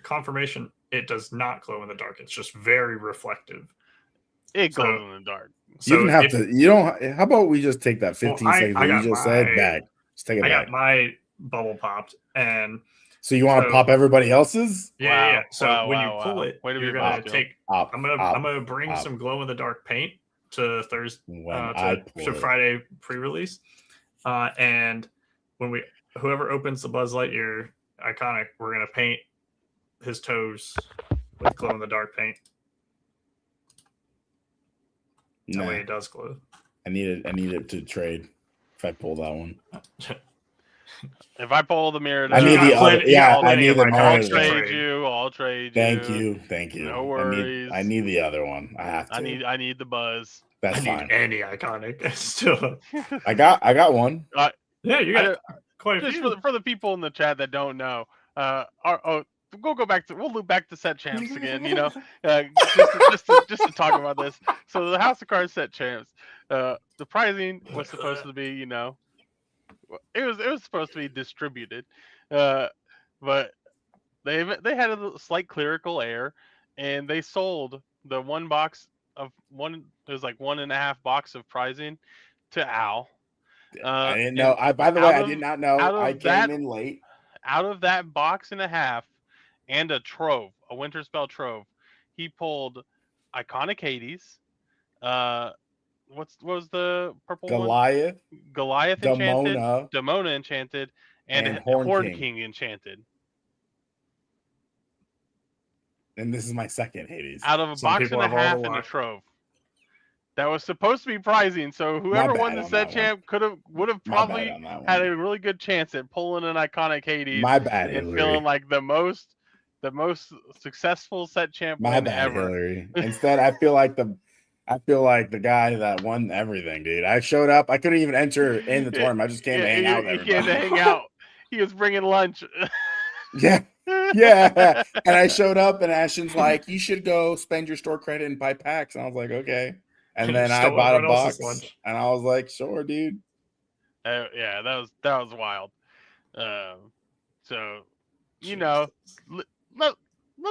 confirmation, it does not glow in the dark. It's just very reflective.
It glows in the dark.
So you don't have to... You don't... How about we just take that 15 seconds that you just said back? Just take it back.
I got my bubble popped, and...
So you want to pop everybody else's?
Yeah. So when you pull it, you're gonna take. I'm gonna bring some glow in the dark paint to Thursday to Friday pre-release, and when whoever opens the Buzz Lightyear iconic, we're gonna paint his toes with glow in the dark paint. That way it does glow.
I need it to trade if I pull that one.
If I pull the mirror,
I need the other. Yeah, I need the mirror.
I'll trade you. I'll trade
you. Thank you.
No worries.
I need the other one. I have to.
I need the Buzz.
That's fine.
Need any iconic still.
I got one.
Yeah, you got quite a few.
For the people in the chat that don't know. We'll loop back to set champs again. Just to talk about this. So the House of Cards set champs. The pricing was supposed to be, it was supposed to be distributed, but they had a slight clerical error, and they sold the one box It was like 1.5 box of prizing to Al.
I didn't know. By the way, I did not know. I came in late.
Out of that box and a half and a trove, a winter spell trove, he pulled Iconic Hades. What was the purple
Goliath,
one? Goliath enchanted, Demona enchanted, and Horn King enchanted.
And this is my second Hades.
Out of a box and a half and a trove. That was supposed to be prizing, so whoever won the set champ would have probably had a really good chance at pulling an Iconic Hades.
My bad,
and
Hillary.
Feeling like the most successful set champ
My bad,
ever.
Hillary. Instead, I feel like the guy that won everything, dude. I showed up. I couldn't even enter in the tournament. I just came to hang out with everybody.
He came to hang out. He was bringing lunch.
Yeah. Yeah. And I showed up, and Ashton's like, you should go spend your store credit and buy packs. And I was like, okay. And then I bought a box, and I was like, sure, dude.
Yeah, that was wild. So, you know, let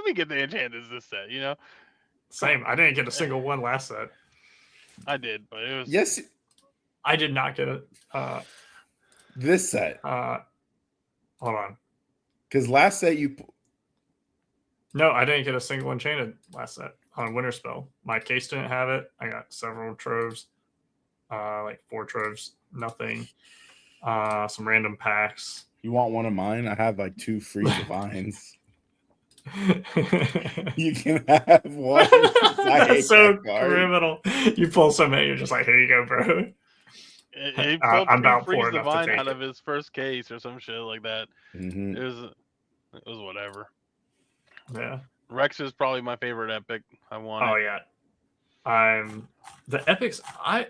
me get the enchanters this set, you know?
Same. I didn't get a single one last set.
I did, but it was...
Yes.
I did not get it.
This set.
Hold on.
Because last set you...
No, I didn't get a single enchanted last set on Winter Spell. My case didn't have it. I got several troves. Like 4 troves. Nothing. Some random packs.
You want one of mine? I have like 2 free divines. You can have one.
That's so criminal. You pull so many, you're just like, here you go, bro.
He pulled I'm about free divine out of his first case or some shit like that.
Mm-hmm.
It was whatever.
Yeah.
Rex is probably my favorite epic. I want.
Oh yeah. The epics. I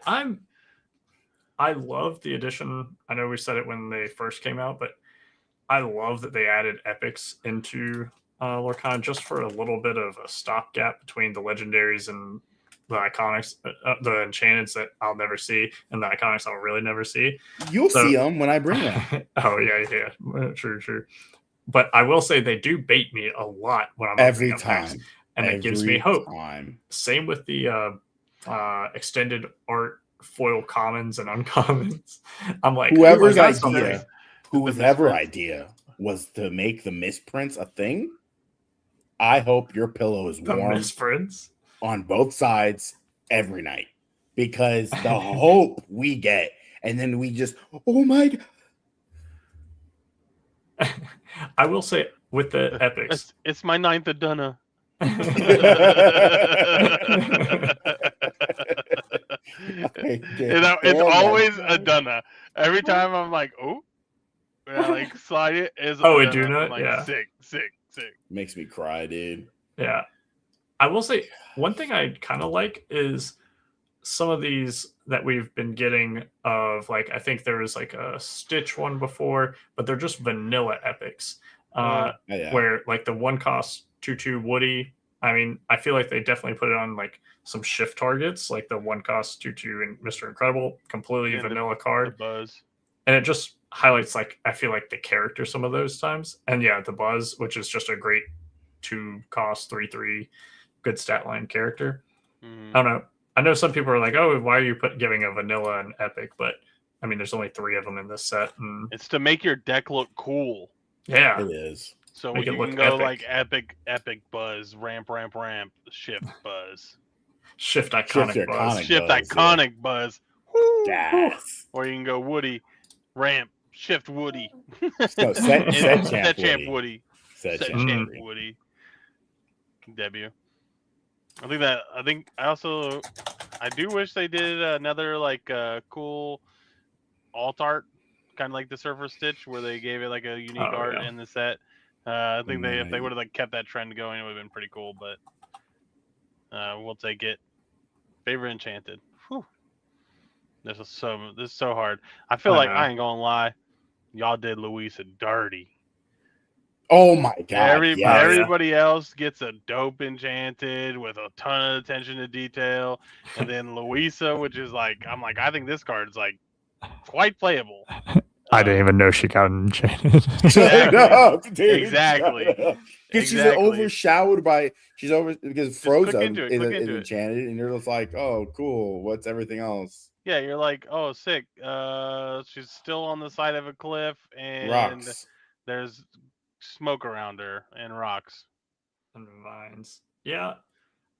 love the addition. I know we said it when they first came out, but I love that they added epics into Lorcana just for a little bit of a stopgap between the legendaries and the iconics, the enchanteds that I'll never see, and the iconics I'll really never see.
You'll see them when I bring them.
Oh yeah, true. But I will say they do bait me a lot when I'm
every time,
packs, and it gives me hope. Same with the extended art foil commons and uncommons. I'm like,
whoever's idea was to make the misprints a thing. I hope your pillow is warm.
Misprints
on both sides every night, because the hope we get, and then we just, oh my God.
I will say with the epics,
it's my 9th Aduna. It's always Aduna. Every time I'm like, oh, and I like slide it.
Aduna,
like,
yeah,
sick.
Makes me cry, dude.
Yeah, I will say one thing I kind of like is some of these that we've been getting of, like, I think there was like a Stitch one before, but they're just vanilla epics. Where like the 1 cost 2/2 Woody. I mean, I feel like they definitely put it on like some shift targets, like the 1 cost 2/2 and Mr. Incredible, completely vanilla card.
The Buzz.
And it just highlights, like, I feel like the character some of those times. And yeah, the Buzz, which is just a great 2 cost 3/3 good stat line character. I don't know. I know some people are like, oh, why are you giving a vanilla and epic? But I mean, there's only 3 of them in this set. And
it's to make your deck look cool.
Yeah,
it is.
So you can go epic. Like epic Buzz, ramp, shift Buzz.
Shift iconic
Buzz.
Yes.
Or you can go Woody, ramp, shift Woody.
So set champ
Woody. Set champ Woody. W. I do wish they did another like cool alt art, kind of like the Surfer Stitch, where they gave it like a unique art in the set. I think if they would have like kept that trend going, it would have been pretty cool. But we'll take it. Favorite enchanted. Whew. This is so hard. I feel like I ain't gonna lie, y'all did Louisa dirty.
Oh my God!
Everybody else gets a dope enchanted with a ton of attention to detail, and then Louisa, which is like, I think this card is like quite playable.
I didn't even know she got enchanted.
Exactly.
Because she's overshadowed by because Frozen is
enchanted,
and you're just like, oh, cool. What's everything else?
Yeah, you're like, oh, sick. She's still on the side of a cliff, and
rocks.
There's smoke around her and rocks
and vines. Yeah,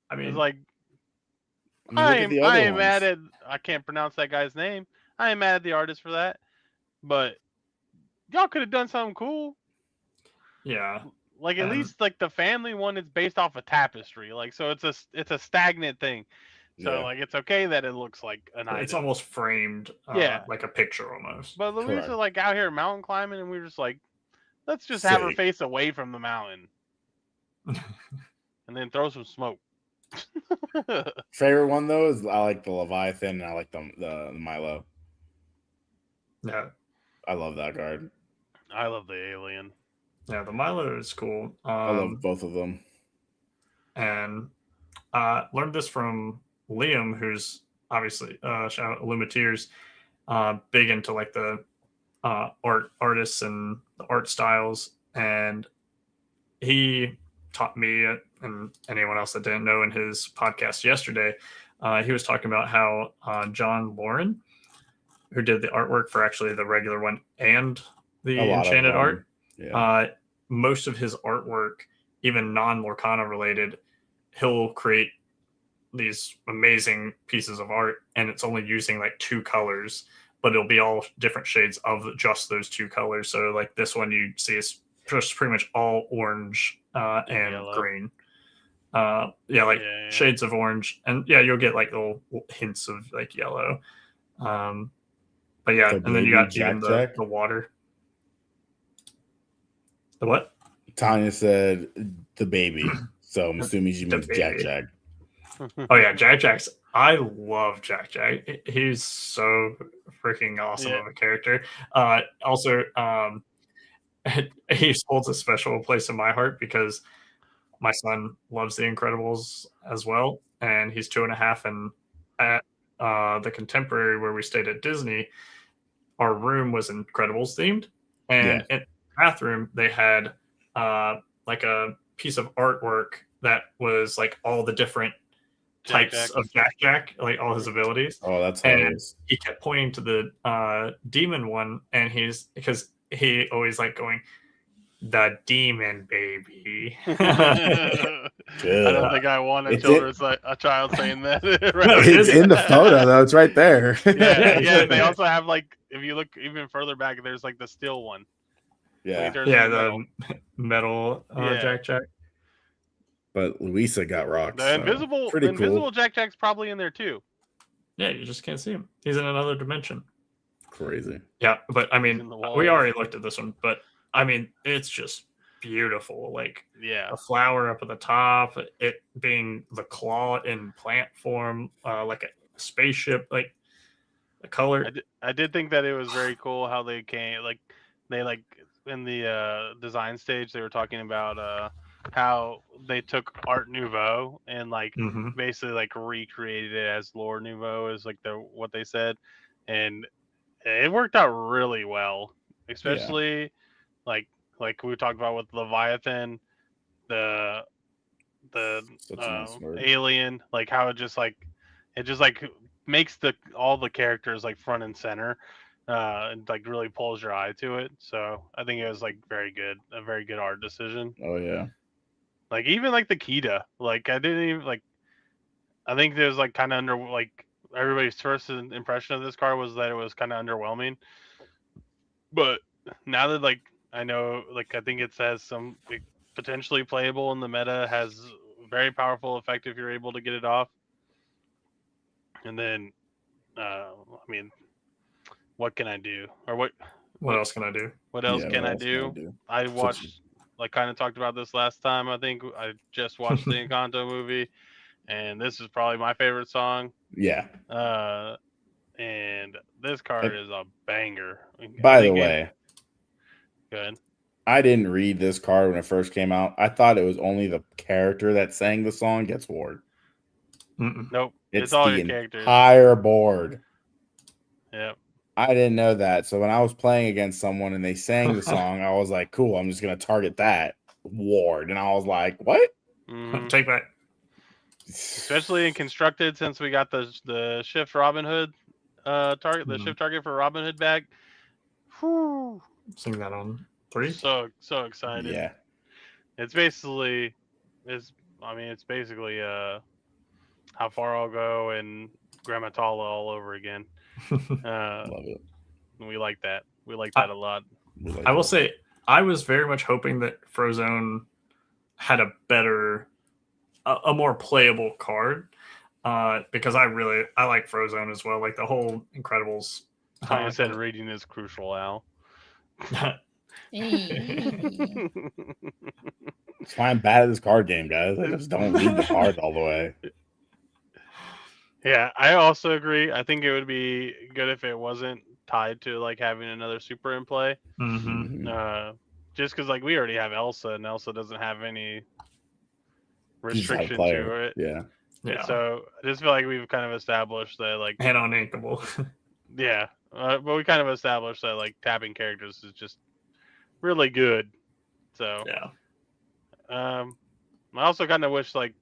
I mean,
it's like
I am
mad at. I can't pronounce that guy's name. I am mad at the artist for that, but y'all could have done something cool.
Yeah,
like at least like the family one is based off a tapestry, like so it's a stagnant thing. So like it's okay that it looks like an item.
It's almost framed, like a picture almost.
But Louisa like out here mountain climbing, and we were just like, let's just have her face away from the mountain, and then throw some smoke.
Favorite one though is I like the Leviathan, and I like the Milo.
Yeah,
I love that card.
I love the alien.
Yeah, the Milo is cool.
I love both of them.
And learned this from Liam, who's obviously shout out Illumineers, big into like the artists and the art styles, and he taught me and anyone else that didn't know in his podcast yesterday. He was talking about how John Lauren, who did the artwork for actually the regular one and the enchanted art, most of his artwork, even non-Lorcana related, he'll create these amazing pieces of art, and it's only using like 2 colors, but it'll be all different shades of just those 2 colors. So like this one you see is just pretty much all orange and yellow. Green. Shades of orange, and you'll get like little hints of like yellow. But yeah, and then you got even the water. The what?
Tanya said the baby. So I'm assuming she means Jack Jack.
Oh yeah, Jack Jack's. I love Jack Jack. He's so freaking awesome of a character. Also, he holds a special place in my heart because my son loves The Incredibles as well, and he's 2.5. And at the Contemporary where we stayed at Disney, our room was Incredibles themed, and in the bathroom they had like a piece of artwork that was like all the different types of Jack, like all his abilities.
Oh, that's
hilarious. And he kept pointing to the demon one, and because he always like going, the demon baby.
I don't think I want a child saying that.
It's in the photo though. It's right there.
They also have like, if you look even further back, there's like the steel one.
The metal Jack.
But Louisa got rocks.
The invisible Jack Jack's probably in there too.
Yeah, you just can't see him. He's in another dimension.
Crazy.
Yeah, but I mean, we already looked at this one, but I mean, it's just beautiful. Like, a flower up at the top, it being the claw in plant form, like a spaceship, like the color.
I did think that it was very cool how they came, in the design stage, they were talking about how they took Art Nouveau and basically like recreated it as Lore Nouveau is like what they said, and it worked out really well, especially like we talked about with Leviathan, the alien, like how it just makes all the characters like front and center, and like really pulls your eye to it. So I think it was like a very good art decision.
Oh yeah.
Like even like the Kita, like I didn't even like. I think there's like kind of everybody's first impression of this card was that it was kind of underwhelming. But now that like I know, like I think it says some potentially playable in the meta, has very powerful effect if you're able to get it off. And then, I mean, what can I do? Or what
else can I do?
What else can I do? I watched. Like kind of talked about this last time. I think I just watched the Encanto movie, and this is probably my favorite song.
Yeah.
And this card is a banger.
By the way,
good.
I didn't read this card when it first came out. I thought it was only the character that sang the song gets ward.
Nope. It's all your characters.
Entire board.
Yep.
I didn't know that. So when I was playing against someone and they sang the song, I was like, cool, I'm just going to target that ward. And I was like, what?
Take that.
Especially in constructed, since we got the shift Robin Hood target, the shift target for Robin Hood back. Whew.
Sing that on 3.
So excited.
Yeah.
It's basically how far I'll go and Grandma Tala all over again.
Love it.
We like that. We like that a lot.
I will say I was very much hoping that Frozone had a more playable card, because I like Frozone as well. Like the whole Incredibles.
I said reading is crucial, Al.
That's why I'm bad at this card game, guys. I just don't read the cards all the way.
Yeah, I also agree. I think it would be good if it wasn't tied to like having another super in play. Just because like we already have Elsa, and Elsa doesn't have any restriction to it.
Yeah.
So I just feel like we've kind of established that like
hand on inkable.
Yeah, but we kind of established that like tapping characters is just really good. So
yeah.
I also kind of wish like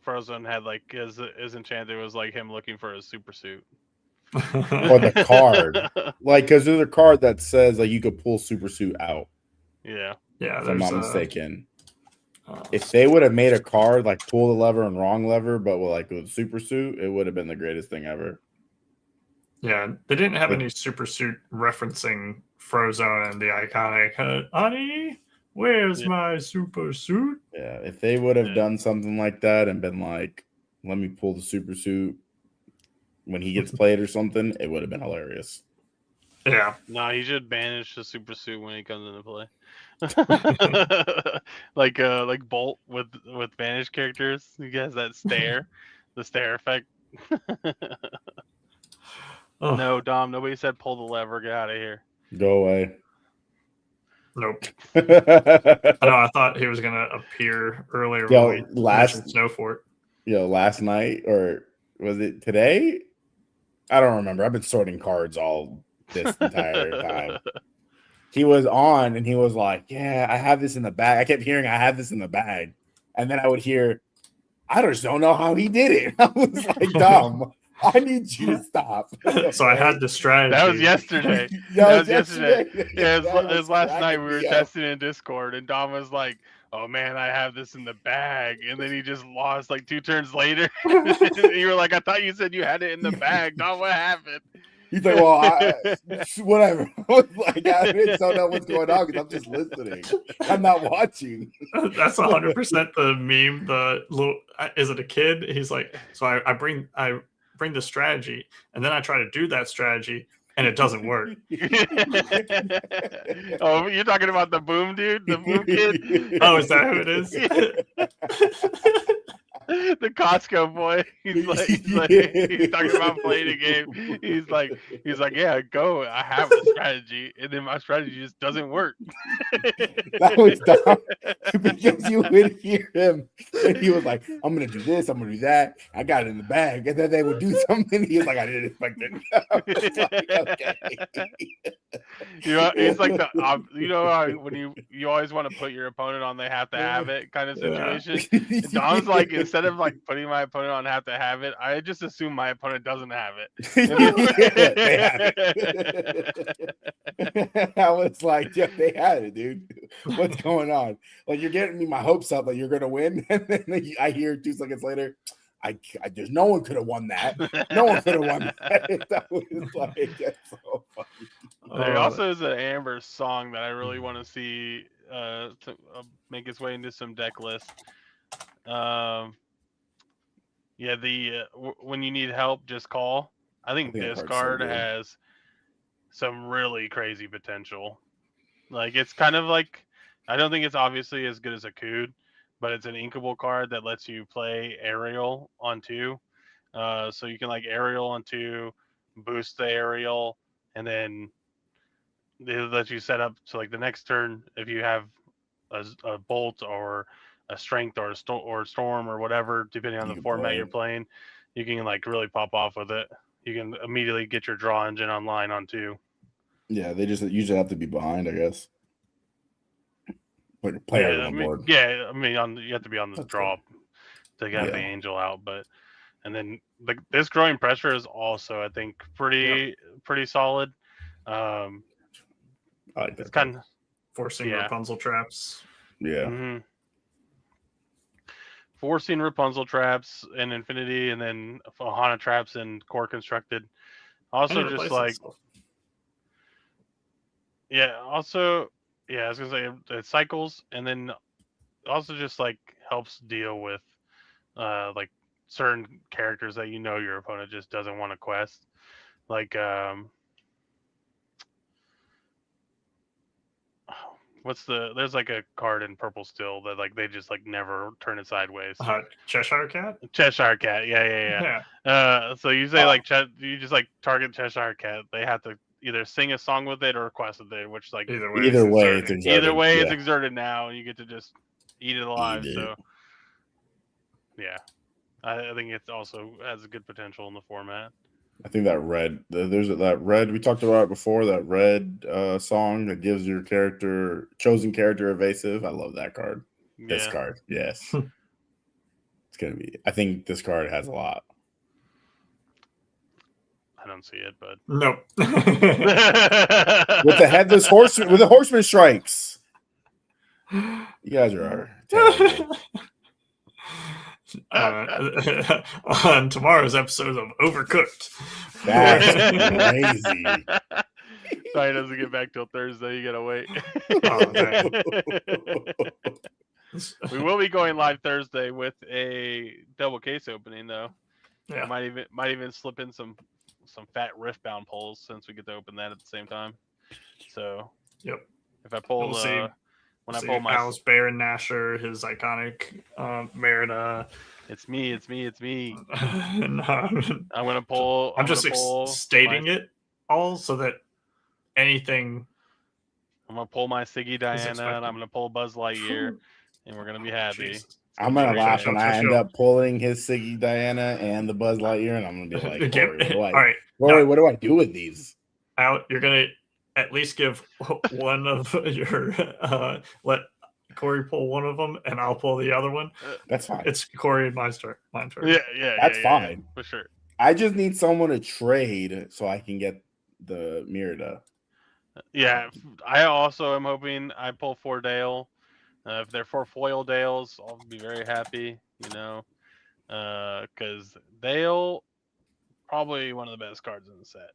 Frozen had like his enchanted was like him looking for his super suit.
Or the card. Like, because there's a card that says like you could pull super suit out.
Yeah.
Yeah.
If I'm not mistaken. If they would have made a card like pull the lever and wrong lever, but with super suit, it would have been the greatest thing ever.
Yeah, they didn't have any super suit referencing Frozone and the iconic "Honey, where's my super suit?"
Yeah, if they would have done something like that and been like, "Let me pull the super suit when he gets played" or something, it would have been hilarious.
Yeah.
No, he should banish the super suit when he comes into play. like Bolt with banished characters. He has that stare, the stare effect. No, Dom. Nobody said pull the lever. Get out of here.
Go away.
Nope. I know. I thought he was gonna appear earlier.
Yo, last
Snowfort.
Last night, or was it today? I don't remember. I've been sorting cards all this entire time. He was on and he was like, "Yeah, I have this in the bag." I kept hearing, "I have this in the bag," and then I would hear, "I just don't know how he did it." I was like, "Dom, I need you to stop."
So I had the strategy.
That was yesterday. That was yesterday. Yeah, it was last night. We were testing in Discord, and Dom was like, "Oh man, I have this in the bag," and then he just lost like 2 turns later. You were like, "I thought you said you had it in the bag, Dom. What happened?"
He's like, "Well, whatever." I was like, "I just don't know what's going on because I'm just listening. I'm not watching."
That's 100% the meme. The little, is it a kid? He's like, so I bring the strategy, and then I try to do that strategy, and it doesn't work.
Oh, you're talking about the Boom dude, the Boom kid?
Oh, is that who it is?
The Costco boy. He's talking about playing a game. He's like, "Yeah, go. I have a strategy, and then my strategy just doesn't work."
That was dumb because you would hear him, and he was like, "I'm gonna do this. I'm gonna do that. I got it in the bag," and then they would do something. He was like, "I didn't expect it." Like, okay.
It's like how when you always want to put your opponent on they have to have it kind of situation. Yeah. Dom's like, instead of like putting my opponent on have to have it, I just assume my opponent doesn't have it.
They have it. I was like, "Yeah, they had it, dude. What's going on?" Like, you're getting me my hopes up that you're gonna win, and then I hear 2 seconds later, there's no one could have won that. No one could have won that. That was like, that's so funny.
There also is an Amber song that I really want to see to make its way into some deck lists. Yeah, when you need help, just call. I think this card has some really crazy potential. Like, it's kind of like, I don't think it's obviously as good as a Cood, but it's an inkable card that lets you play Aerial on 2. So you can like Aerial on 2, boost the Aerial, and then they let you set up so like the next turn, if you have a Bolt or a Strength or a Storm or whatever, depending on the format you're playing, you can like really pop off with it. you can immediately get your draw engine online on 2.
Yeah, they just usually have to be behind, I guess. But player on board.
Yeah, I mean, you have to be on the
That's
draw
cool.
to get the angel out, but and then this growing pressure is also, I think, pretty solid.
I like that.
It's kind of
forcing Rapunzel traps.
Yeah.
Mm-hmm. Forcing Rapunzel traps in Infinity, and then Ohana traps and core constructed. Also, just like I was gonna say it cycles, and then also just like helps deal with like certain characters that your opponent just doesn't want to quest. Like there's like a card in Purple Steel that like they just like never turn it sideways.
Cheshire Cat?
Cheshire Cat, yeah. So you say you just like target Cheshire Cat, they have to either sing a song with it or request with it, which like
either way
it's exerted.
Either way it's exerted now, and you get to just eat it alive. So yeah. I think it also has a good potential in the format.
I think that red, that red we talked about it before, that red song that gives your chosen character evasive. I love that card. Yeah. This card, yes. It's gonna be. I think this card has a lot.
I don't see it, but
nope.
With the headless horseman, with the horseman strikes. You guys are terrible.
On tomorrow's episode of Overcooked.
That's crazy.
Probably doesn't get back till Thursday. You gotta wait. We will be going live Thursday with a double case opening, though.
Yeah,
might even slip in some fat Riftbound pulls since we get to open that at the same time. So
yep,
if I pull I pull my
Al's Baron Nasher, his iconic Merida.
It's me.
No,
I'm gonna pull.
I'm just stating it all so that anything.
I'm gonna pull my Siggy Diana, and I'm gonna pull Buzz Lightyear, and we're gonna be happy.
I'm gonna laugh when I end up pulling his Siggy Diana and the Buzz Lightyear, and I'm gonna be like, Corey, what do I do with these?
Al, you're gonna at least give one of your let Corey pull one of them, and I'll pull the other one.
That's fine.
It's Corey and my turn.
Yeah,
that's fine
for sure.
I just need someone to trade so I can get the Merida.
Yeah, I also am hoping I pull 4 Dale. If they're 4 foil Dales, I'll be very happy. Because Dale probably one of the best cards in the set.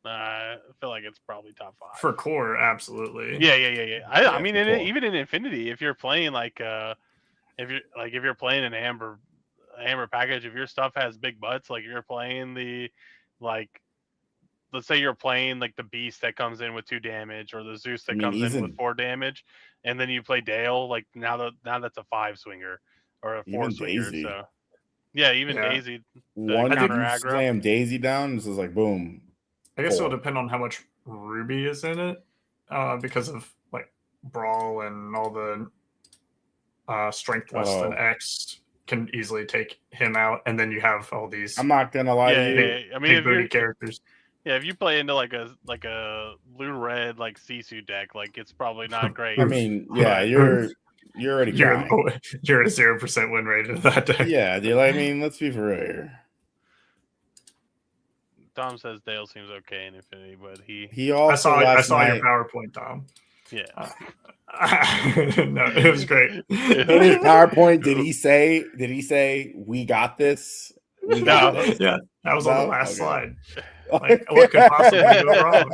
I feel like it's probably top 5
for core. Absolutely.
Yeah. I mean, even in Infinity, if you're playing if you're playing an amber package, if your stuff has big butts, like if you're playing let's say you're playing like the Beast that comes in with 2 damage, or the Zeus that comes in with 4 damage, and then you play Dale, like now that's a 5 swinger or a 4 swinger.
Daisy.
So yeah, Daisy.
One slam Daisy down, this is like boom.
I guess it'll depend on how much Ruby is in it, because of like Brawl and all the strength less than X can easily take him out, and then you have all these.
I'm not gonna lie to you.
I mean,
big booty characters.
Yeah, if you play into like a blue-red like Sisu deck, like it's probably not great.
I mean, yeah, you're already
you're a 0% win rate in that deck.
Yeah, dude. I mean, let's be for real here.
Tom says Dale seems okay in Infinity, but
he also
I saw your PowerPoint, Tom.
Yeah.
No, it was great.
In his PowerPoint, did he say we got this?
Yeah, that was on the last slide. Like, what could possibly go wrong?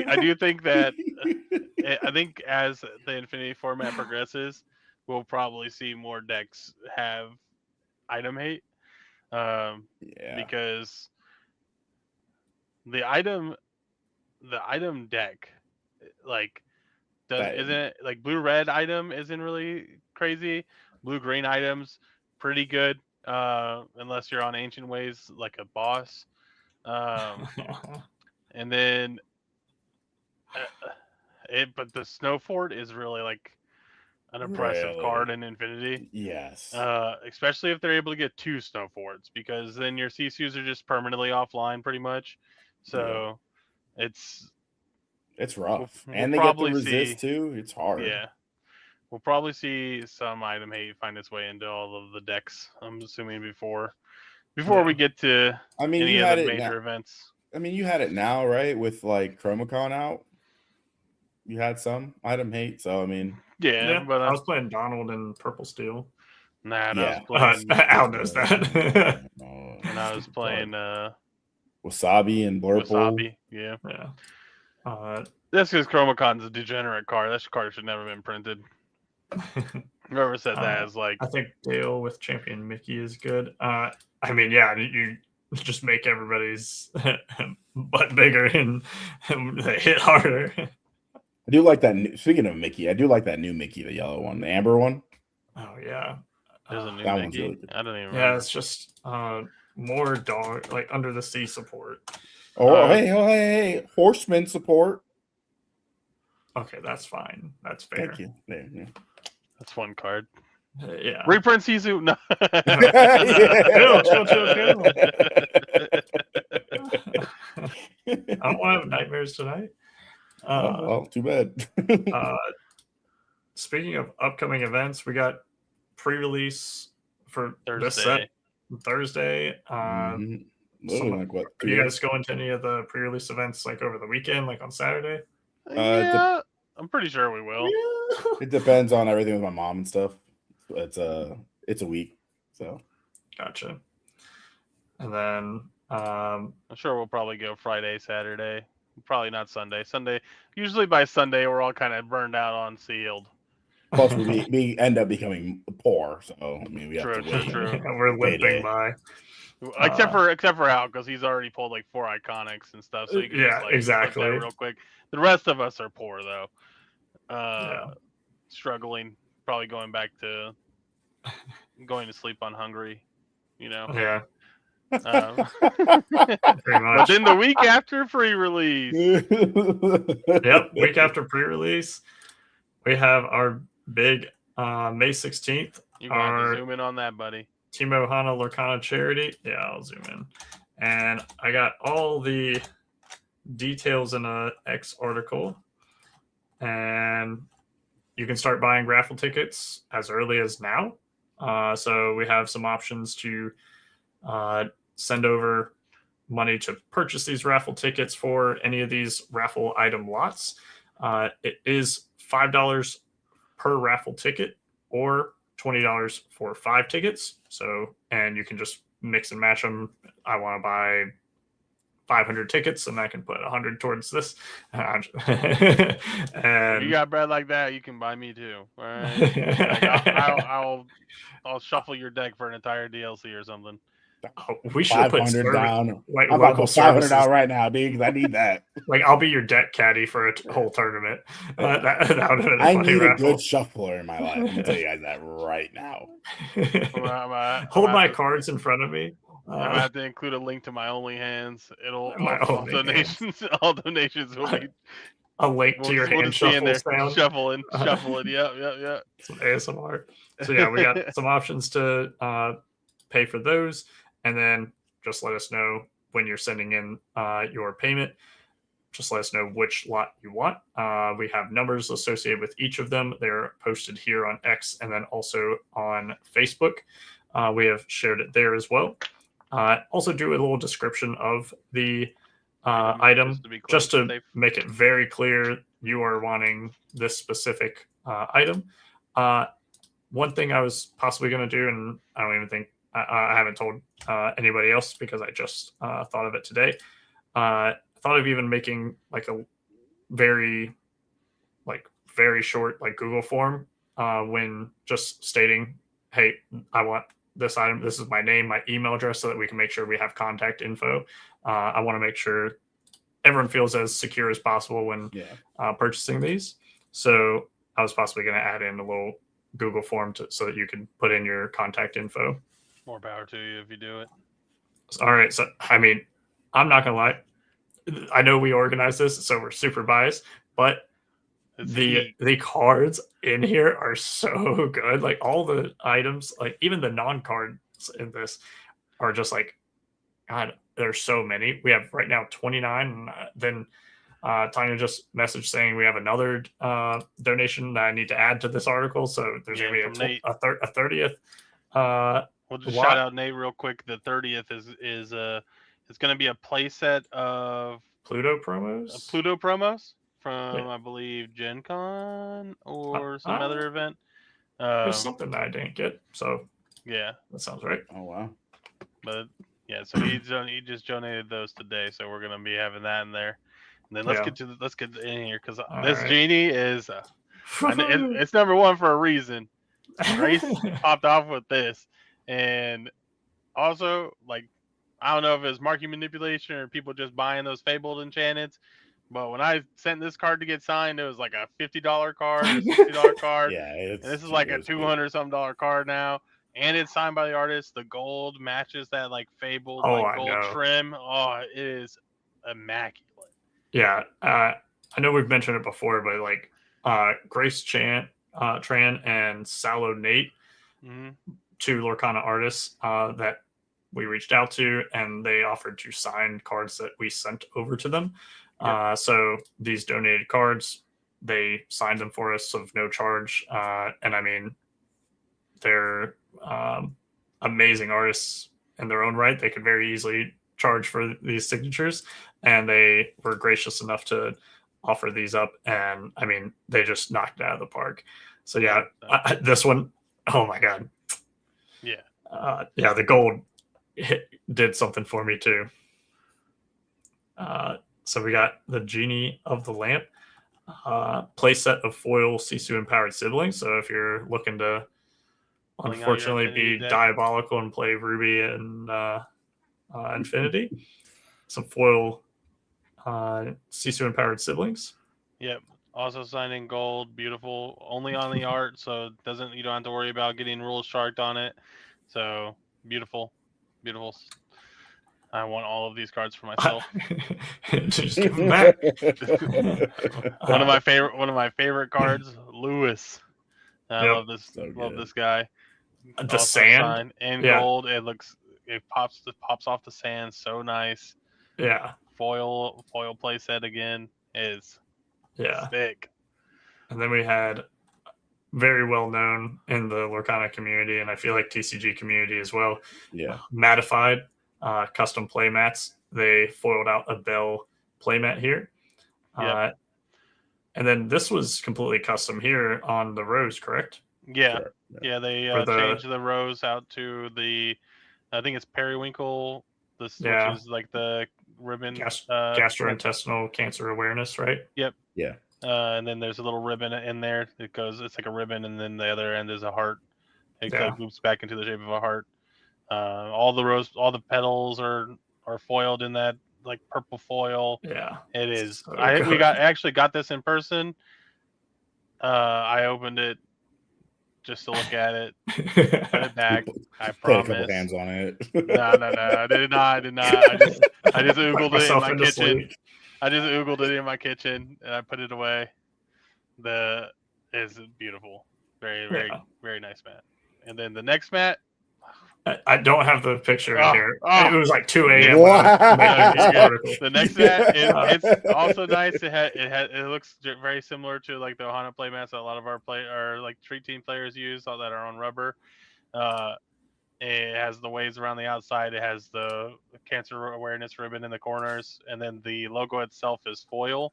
I do think that I think as the Infinity format progresses, we'll probably see more decks have item hate. Because the item deck, like, isn't it like blue-red item isn't really crazy. Blue-green items pretty good, unless you're on Ancient Ways like a boss. And then but the Snow Fort is really like an impressive card in Infinity.
Yes.
Especially if they're able to get 2 Snow Forts, because then your Sissus are just permanently offline pretty much. So it's
rough.
We'll
and they get the resist too. It's hard.
Yeah. We'll probably see some item hate find its way into all of the decks, I'm assuming, before we get to any of the major events.
I mean, you had it now, right? With like Chromacon out. You had some item hate, so I mean,
but I was playing Donald and Purple Steel.
Nah, I was playing.
Al knows that.
And I was playing
Wasabi and Blurple.
Wasabi, yeah. That's because Chromacon's a degenerate card. That card should never been printed. Whoever said that is like.
I think Dale with Champion Mickey is good. I mean, yeah, you just make everybody's butt bigger and they hit harder.
I do like that. Speaking of Mickey, I do like that new Mickey, the yellow one, the amber one.
Oh yeah,
there's a new
that
Mickey.
One's really good.
I don't even.
Yeah, it's just more dog like under the sea support.
Oh hey, horseman support.
Okay, that's fine. That's fair.
Thank you. Yeah.
That's one card.
Yeah.
Reprint Sisu. No.
Chill. I don't want to have nightmares tonight.
Well, too bad.
Speaking of upcoming events, we got pre-release for this set Thursday.
Like what?
Are you guys going to any of the pre-release events like over the weekend, like on Saturday?
Yeah, I'm pretty sure we will.
Yeah. It depends on everything with my mom and stuff. It's a week, so
gotcha. And then
I'm sure we'll probably go Friday, Saturday. Probably not Sunday. Usually by Sunday we're all kind of burned out on Sealed.
Plus we end up becoming poor, so I mean we have to wait.
True.
We're limping by.
Except for Al, because he's already pulled like 4 iconics and stuff. So you can just, like,
exactly.
That real quick. The rest of us are poor though. Struggling, probably going back to going to sleep on hungry. You know.
Yeah.
But then the week after pre-release.
Yep, week after pre-release, we have our big May 16th.
You got to zoom in on that, buddy.
Team Ohana Lorcana charity. Yeah, I'll zoom in. And I got all the details in a X article. And you can start buying raffle tickets as early as now. So we have some options to send over money to purchase these raffle tickets for any of these raffle item lots. It is $5 per raffle ticket or $20 for 5 tickets. So, and you can just mix and match them. I want to buy 500 tickets and I can put 100 towards this. And
you got bread like that, you can buy me too. All right? I'll shuffle your deck for an entire DLC or something.
We should put
down. I'm about to put 500 down right now, dude, because I need that.
Like, I'll be your deck caddy for a whole tournament.
I need a good shuffler in my life. I'm gonna tell you guys that right now.
Hold my cards in front of me.
I have to include a link to my OnlyHands. All donations will be
a link to your hand shuffle sound.
Shuffling. Yep.
Some ASMR. So yeah, we got some options to pay for those. And then just let us know when you're sending in your payment. Just let us know which lot you want. We have numbers associated with each of them. They're posted here on X and then also on Facebook. We have shared it there as well. Also do a little description of the item just to make it very clear you are wanting this specific item. One thing I was possibly going to do, and I don't even think I haven't told anybody else because I just thought of it today. I thought of even making like a very short like Google form when just stating, hey, I want this item. This is my name, my email address, so that we can make sure we have contact info. I want to make sure everyone feels as secure as possible when purchasing these. So I was possibly going to add in a little Google form so that you can put in your contact info.
More power to you if you do it.
All right. So, I mean, I'm not going to lie. I know we organized this, so we're super biased, but The cards in here are so good. Like all the items, like even the non-cards in this are just like, God, there's so many. We have right now 29. And then Tanya just messaged saying we have another donation that I need to add to this article. So there's going to be a 30th.
We'll just shout out Nate real quick. The 30th is it's going to be a playset of
Pluto promos
from I believe Gen Con or some other event.
There's something that I didn't get. So
yeah,
that sounds right.
Oh wow.
But yeah, so he just donated those today, so we're gonna be having that in there. And then let's get in here because this genie is it's number one for a reason. Grace popped off with this, and also like I don't know if it's market manipulation or people just buying those fabled enchanteds. But when I sent this card to get signed, it was like a $50 card, a $60 card.
Yeah,
and this is like a $200-something card now. And it's signed by the artist. The gold matches that like fabled gold trim. Oh, it is immaculate.
Yeah, I know we've mentioned it before, but like Grace Tran and Salo Nate, two Lorcana artists that we reached out to, and they offered to sign cards that we sent over to them. Yep. So these donated cards, they signed them for us of no charge. And I mean, they're amazing artists in their own right. They could very easily charge for these signatures, and they were gracious enough to offer these up. And I mean, they just knocked it out of the park. So yeah, this one, oh my God.
Yeah.
Yeah, the gold did something for me too. So we got the Genie of the Lamp, playset of foil Sisu empowered siblings. So if you're looking to unfortunately be diabolical and play Ruby and Infinity, some foil Sisu empowered siblings.
Yep. Also signed in gold, beautiful, only on the art, so you don't have to worry about getting rules sharked on it. So beautiful. I want all of these cards for myself.
Just give them back.
One of my favorite cards, Lewis. I love this. Love this guy.
The sand
and gold. It pops off the sand. So nice.
Yeah.
Foil playset again is thick.
And then we had very well known in the Lorcana community, and I feel like TCG community as well.
Yeah.
Matified custom playmats. They foiled out a Bell playmat here.
Yep.
And then this was completely custom here on the rose, correct?
Yeah. Sure. Yeah, they changed the rose out to I think it's periwinkle, which is like the ribbon.
Gastrointestinal cancer awareness, right?
Yep.
Yeah.
And then there's a little ribbon in there. It's like a ribbon, and then the other end is a heart. It loops back into the shape of a heart. All the petals are foiled in that like purple foil.
Yeah,
it is. We actually got this in person. I opened it just to look at it. Put it back. I promise.
Put a couple hands on it.
No. I did not. I just oogled it in my kitchen. I just oogled it in my kitchen and I put it away. It's beautiful. Very, very, very nice mat. And then the next mat.
I don't have the picture in here. It was like 2 a.m.
The next mat, it's also nice. It looks very similar to like the Ohana playmats that a lot of our like street team players use, all that are on rubber. It has the waves around the outside. It has the cancer awareness ribbon in the corners, and then the logo itself is foil.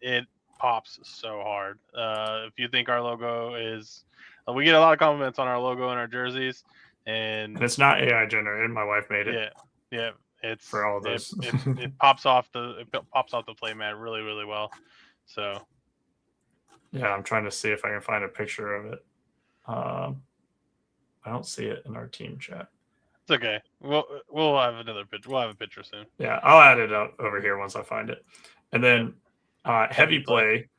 It pops so hard. If you think our logo is, we get a lot of compliments on our logo and our jerseys. And
it's not AI generated. My wife made it.
Yeah. It's
for all this.
It pops off the playmat really, really well. So
yeah, I'm trying to see if I can find a picture of it. I don't see it in our team chat.
It's okay. We'll have another picture. We'll have a picture soon.
Yeah, I'll add it up over here once I find it. And then Heavy Play,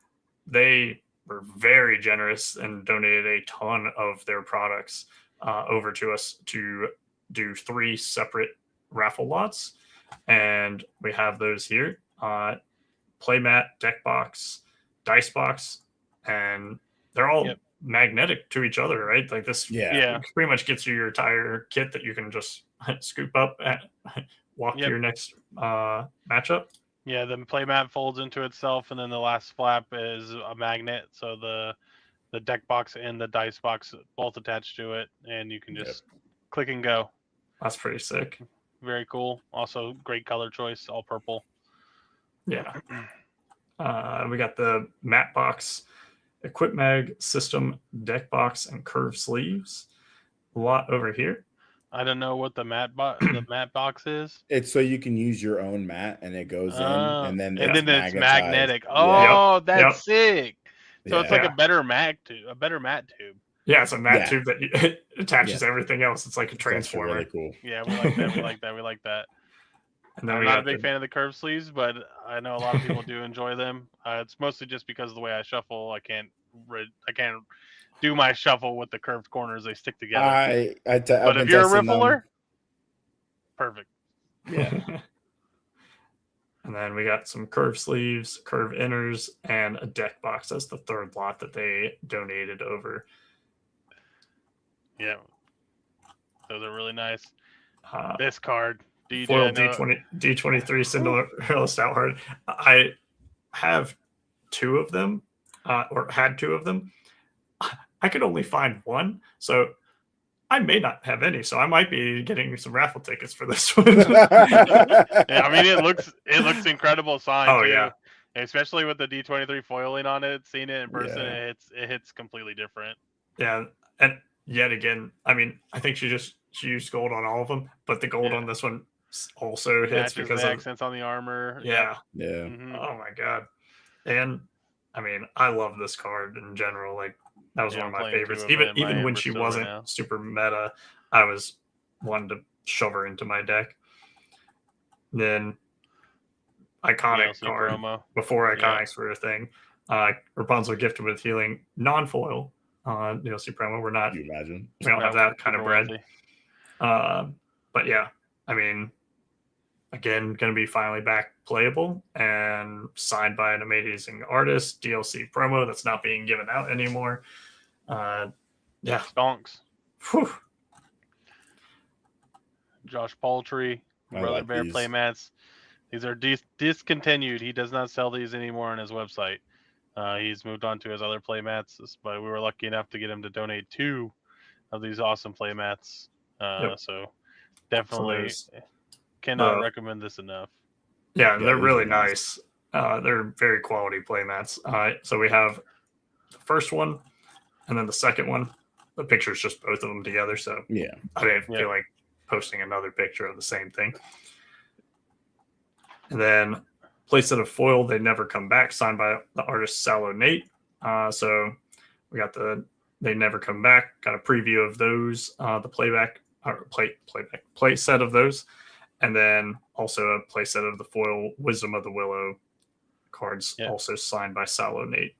they were very generous and donated a ton of their products over to us to do 3 separate raffle lots, and we have those here: playmat, deck box, dice box, and they're all magnetic to each other, right? Like this pretty much gets you your entire kit that you can just scoop up and walk to your next matchup.
Yeah, the playmat folds into itself, and then the last flap is a magnet, so the deck box and the dice box both attached to it, and you can just click and go.
That's pretty sick.
Very cool. Also, great color choice, all purple.
Yeah. We got the mat box, equip mag, system, deck box, and curved sleeves. A lot over here.
I don't know what the mat box is.
It's so you can use your own mat, and it goes in, and then
it's magnetic. Oh, that's sick. So it's like a better mat tube.
Yeah, it's a mat tube that attaches everything else. It's like a transformer.
Really cool.
Yeah, we like that. We like that. And I'm not a big fan of the curved sleeves, but I know a lot of people do enjoy them. It's mostly just because of the way I shuffle. I can't do my shuffle with the curved corners; they stick together. But if you're a riffler, perfect.
Yeah.
And then we got some curved sleeves, curved inners, and a deck box. That's the third lot that they donated over.
Yeah, those are really nice. This card, DJ,
foil D23 Cinderella Stoutheart. I have two of them, or had two of them. I could only find one, so I may not have any. So I might be getting some raffle tickets for this one.
I mean, it looks incredible signed.
Oh
too.
yeah,
especially with the D23 foiling on it. Seeing it in person, it hits completely different.
Yeah, and yet again, I mean, I think she used gold on all of them, but the gold on this one also hits because
the accents on the armor.
Yeah.
Mm-hmm.
Oh my god. And I mean, I love this card in general. Like that was one of my favorites. Even when she wasn't super meta, I was wanting to shove her into my deck. Then iconic card promo. Before iconics were a thing. Rapunzel gifted with healing non-foil. DLC promo. We're not.
Can you imagine?
We don't have that kind of bread. But yeah, I mean, again, going to be finally back playable and signed by an amazing artist. DLC promo that's not being given out anymore. Yeah,
stonks.
Whew.
Josh Poultry, Brother Bear playmats. These are discontinued. He does not sell these anymore on his website. He's moved on to his other playmats, but we were lucky enough to get him to donate 2 of these awesome playmats. So definitely cannot recommend this enough.
Yeah, they're really nice. They're very quality playmats. So we have the first one, and then the second one. The picture's just both of them together. So I didn't feel like posting another picture of the same thing. And then playset of foil, They Never Come Back, signed by the artist Sallow Nate. So we got the They Never Come Back, got a preview of those, the play set of those, and then also a play set of the foil Wisdom of the Willow cards, also signed by Sallow Nate.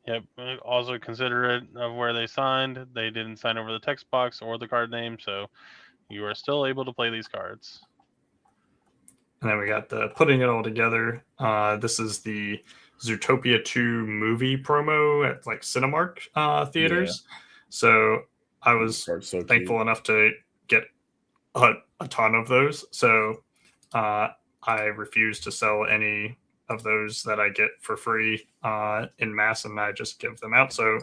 Yep. Also considerate of where they signed. They didn't sign over the text box or the card name, so you are still able to play these cards.
And then we got the Putting It All Together. This is the Zootopia 2 movie promo at like Cinemark theaters. So I was thankful enough to get a ton of those. So I refuse to sell any of those that I get for free in mass, and I just give them out. So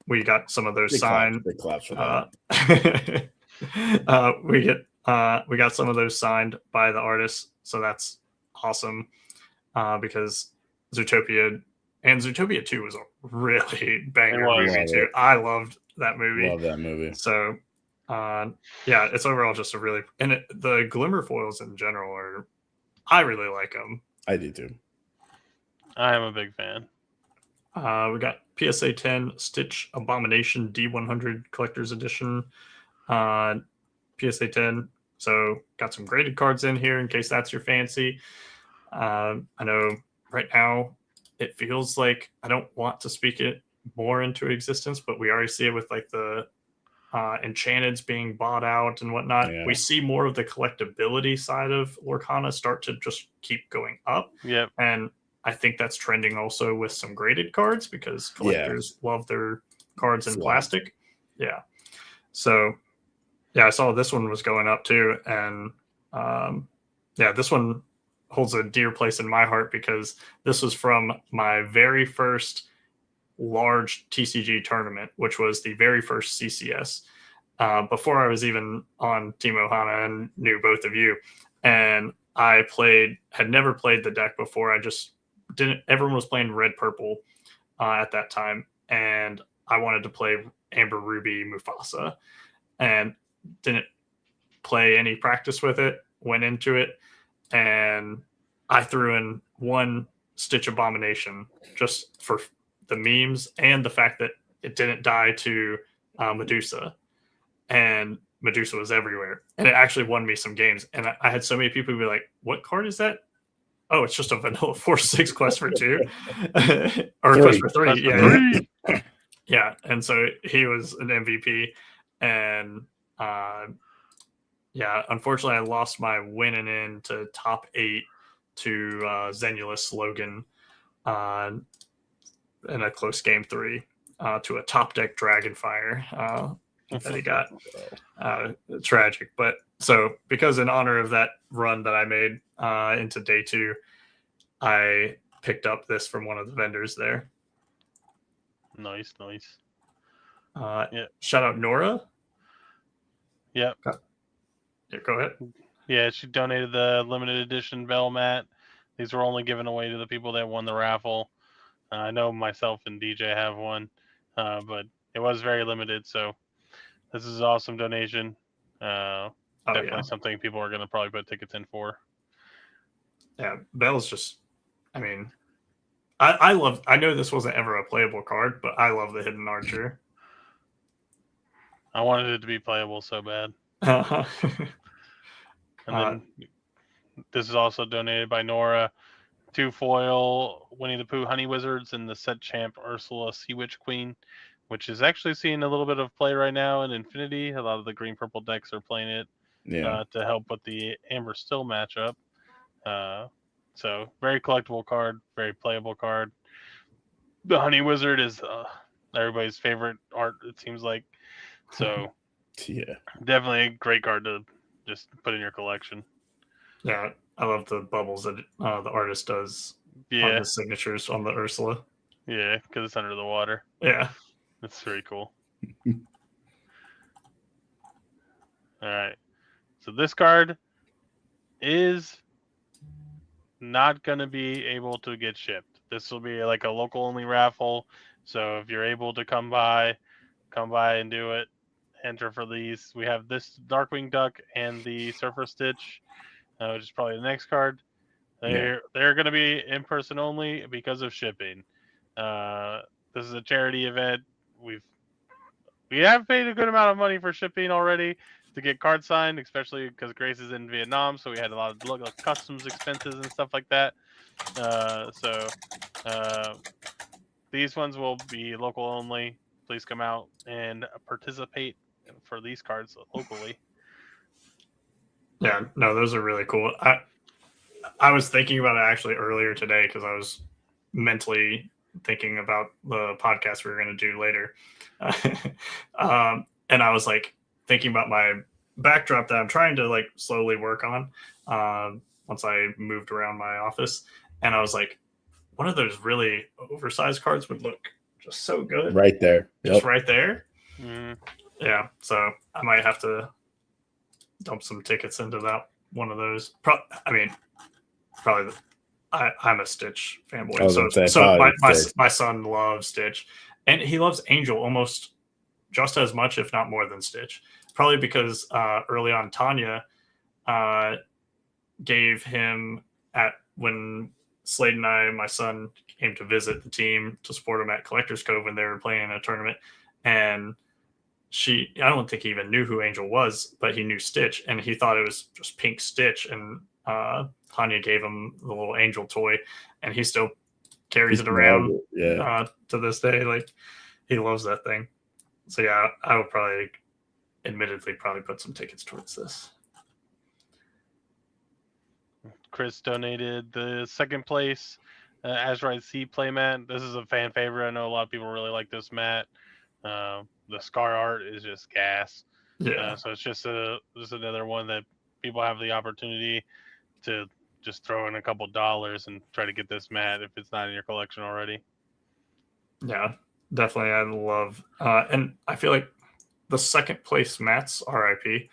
we got some of those signed.
Big claps for that.
We got some of those signed by the artists, so that's awesome. Because Zootopia 2 was a really banger movie too. I loved that movie.
Love that movie.
So it's overall just a really, and the glimmer foils in general I really like them.
I do too.
I am a big fan.
We got PSA 10 Stitch Abomination D100 Collector's Edition. PSA 10. So got some graded cards in here in case that's your fancy. I know right now it feels like I don't want to speak it more into existence, but we already see it with like the Enchanteds being bought out and whatnot. We see more of the collectability side of Lorcana start to just keep going up.
Yep.
And I think that's trending also with some graded cards because collectors love their cards in plastic. Yeah. So, yeah, I saw this one was going up too. And this one holds a dear place in my heart because this was from my very first large TCG tournament, which was the very first CCS. Before I was even on Team Ohana and knew both of you. And I had never played the deck before. I just didn't, everyone was playing red purple at that time. And I wanted to play Amber Ruby Mufasa and didn't play any practice with it, went into it. And I threw in one Stitch Abomination just for the memes and the fact that it didn't die to Medusa. And Medusa was everywhere. And it actually won me some games. And I had so many people be like, what card is that? Oh, it's just a vanilla 4/6 quest for 2. Or quest for 3. Yeah. And so he was an MVP. And unfortunately, I lost my winning in to top 8 to Zenulus Logan in a close game 3 to a top deck Dragonfire. That he got. Tragic. But so because in honor of that run that I made into day 2, I picked up this from one of the vendors there.
Nice.
Shout out Nora.
Yep.
Yeah, go ahead.
Yeah, she donated the limited edition Bell mat. These were only given away to the people that won the raffle. I know myself and DJ have one, but it was very limited, so this is an awesome donation. Definitely something people are going to probably put tickets in for.
Yeah, Bell's just, I mean, I know this wasn't ever a playable card, but I love the Hidden Archer.
I wanted it to be playable so bad. And then this is also donated by Nora. 2 foil Winnie the Pooh Honey Wizards and the set champ Ursula Sea Witch Queen, which is actually seeing a little bit of play right now in Infinity. A lot of the green purple decks are playing it to help with the Amber Still matchup. So very collectible card, very playable card. The Honey Wizard is everybody's favorite art, it seems like. So definitely a great card to just put in your collection.
Yeah, I love the bubbles that the artist does on his signatures on the Ursula.
Yeah, because it's under the water.
Yeah.
That's very cool. All right. So this card is not going to be able to get shipped. This will be like a local only raffle. So if you're able to come by and do it. Enter for these. We have this Darkwing Duck and the Surfer Stitch, which is probably the next card. They're going to be in person only because of shipping. This is a charity event. We have paid a good amount of money for shipping already to get cards signed, especially because Grace is in Vietnam, so we had a lot of customs expenses and stuff like that. So these ones will be local only. Please come out and participate for these cards locally.
Yeah, no, those are really cool. I was thinking about it actually earlier today because I was mentally thinking about the podcast we were going to do later. And I was like thinking about my backdrop that I'm trying to like slowly work on once I moved around my office. And I was like, one of those really oversized cards would look just so good.
Right there.
Just right there.
Mm.
Yeah. So I might have to dump some tickets into that one of those. Probably I'm a Stitch fanboy. So my son loves Stitch. And he loves Angel almost just as much, if not more than Stitch. Probably because early on Tanya gave him when Slade and my son, came to visit the team to support him at Collector's Cove when they were playing in a tournament. And I don't think he even knew who Angel was, but he knew Stitch, and he thought it was just pink Stitch. And Tanya gave him the little Angel toy, and he still carries it around to this day. Like, he loves that thing. So yeah, I would probably put some tickets towards this.
Chris donated the second place Azurite Sea playmat. This is a fan favorite. I know a lot of people really like this mat. The Scar art is just gas.
Yeah.
So it's just another one that people have the opportunity to just throw in a couple dollars and try to get this mat if it's not in your collection already.
Yeah, definitely. I love, and I feel like the second place mats, RIP,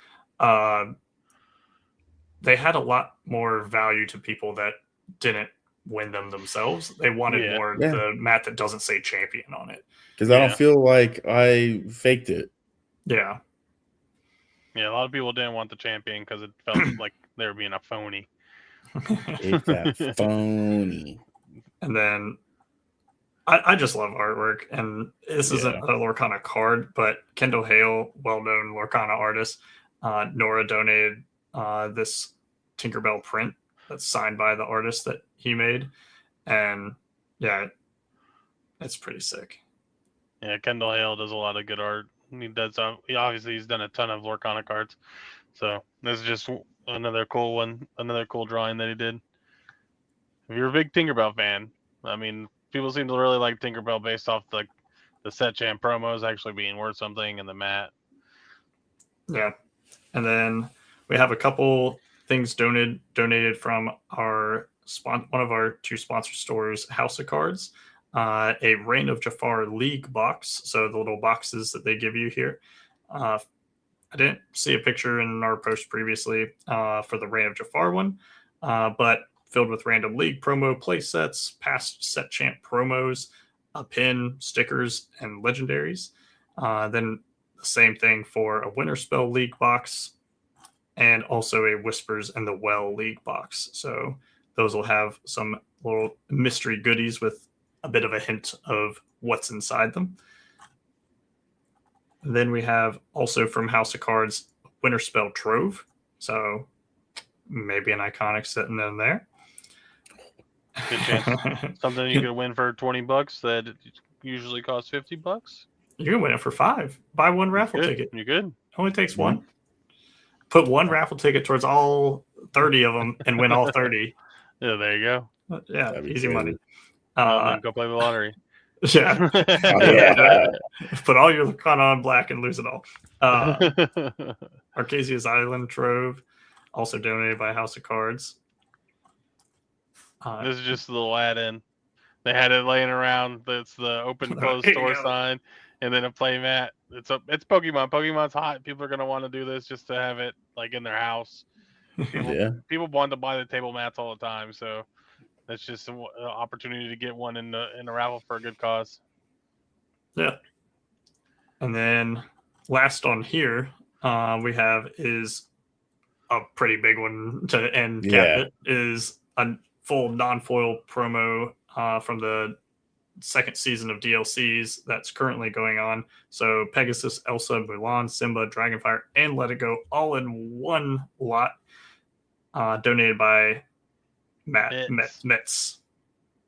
they had a lot more value to people that didn't win them themselves. They wanted more the mat that doesn't say champion on it.
Because I don't feel like I faked it.
Yeah.
Yeah, a lot of people didn't want the champion because it felt like they were being a phony.
It's that phony.
And then I just love artwork. And this isn't a Lorcana card, but Kendall Hale, well-known Lorcana artist, Nora donated this Tinkerbell print that's signed by the artist that he made. And yeah, it's pretty sick.
Yeah, Kendall Hale does a lot of good art. He does. Obviously, he's done a ton of Lorcana cards. So this is just another cool one, another cool drawing that he did. If you're a big Tinkerbell fan, I mean, people seem to really like Tinkerbell based off the set champ promos actually being worth something and the mat.
Yeah, and then we have a couple things donated from our one of our 2 sponsor stores, House of Cards. A Reign of Jafar League box, so the little boxes that they give you here. I didn't see a picture in our post previously for the Reign of Jafar one, but filled with random League promo play sets, past set champ promos, a pin, stickers, and legendaries. Then the same thing for a Winter Spell League box, and also a Whispers and the Well League box. So those will have some little mystery goodies with a bit of a hint of what's inside them. And then we have also from House of Cards, Winter Spell Trove. So maybe an iconic sitting in there.
Good chance. Something you could win for $20 that usually costs $50.
You can win it for $5. Buy one raffle ticket.
You could.
It only takes one. Put one raffle ticket towards all 30 of them and win all 30.
Yeah, there you go.
Yeah, easy money.
Go play the lottery.
Yeah. Put all your Lorcana on black and lose it all. Arcasia's Island Trove, also donated by House of Cards.
This is just a little add-in. They had it laying around. It's the open closed store sign, and then a play mat. It's Pokemon. Pokemon's hot. People are gonna want to do this just to have it like in their house. People want to buy the table mats all the time, so that's just an opportunity to get one in the raffle for a good cause.
Yeah. And then last on here, we have is a pretty big one to end cap it, is a full non-foil promo from the second season of DLCs that's currently going on. So Pegasus, Elsa, Mulan, Simba, Dragonfire, and Let It Go all in one lot, donated by Metz.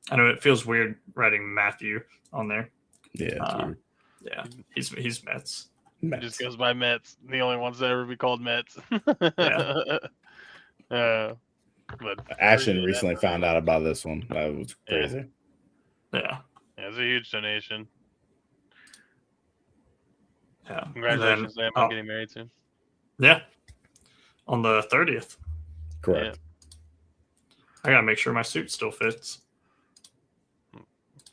I know it feels weird writing Matthew on there.
Yeah,
yeah, he's Metz.
He just goes by Metz. The only ones that ever be called Metz.
But Ashton recently found out about this one. That was crazy.
Yeah,
it's a huge donation.
Yeah,
congratulations, Sam, on getting married soon.
Yeah, on the 30th.
Correct.
I gotta make sure my suit still fits.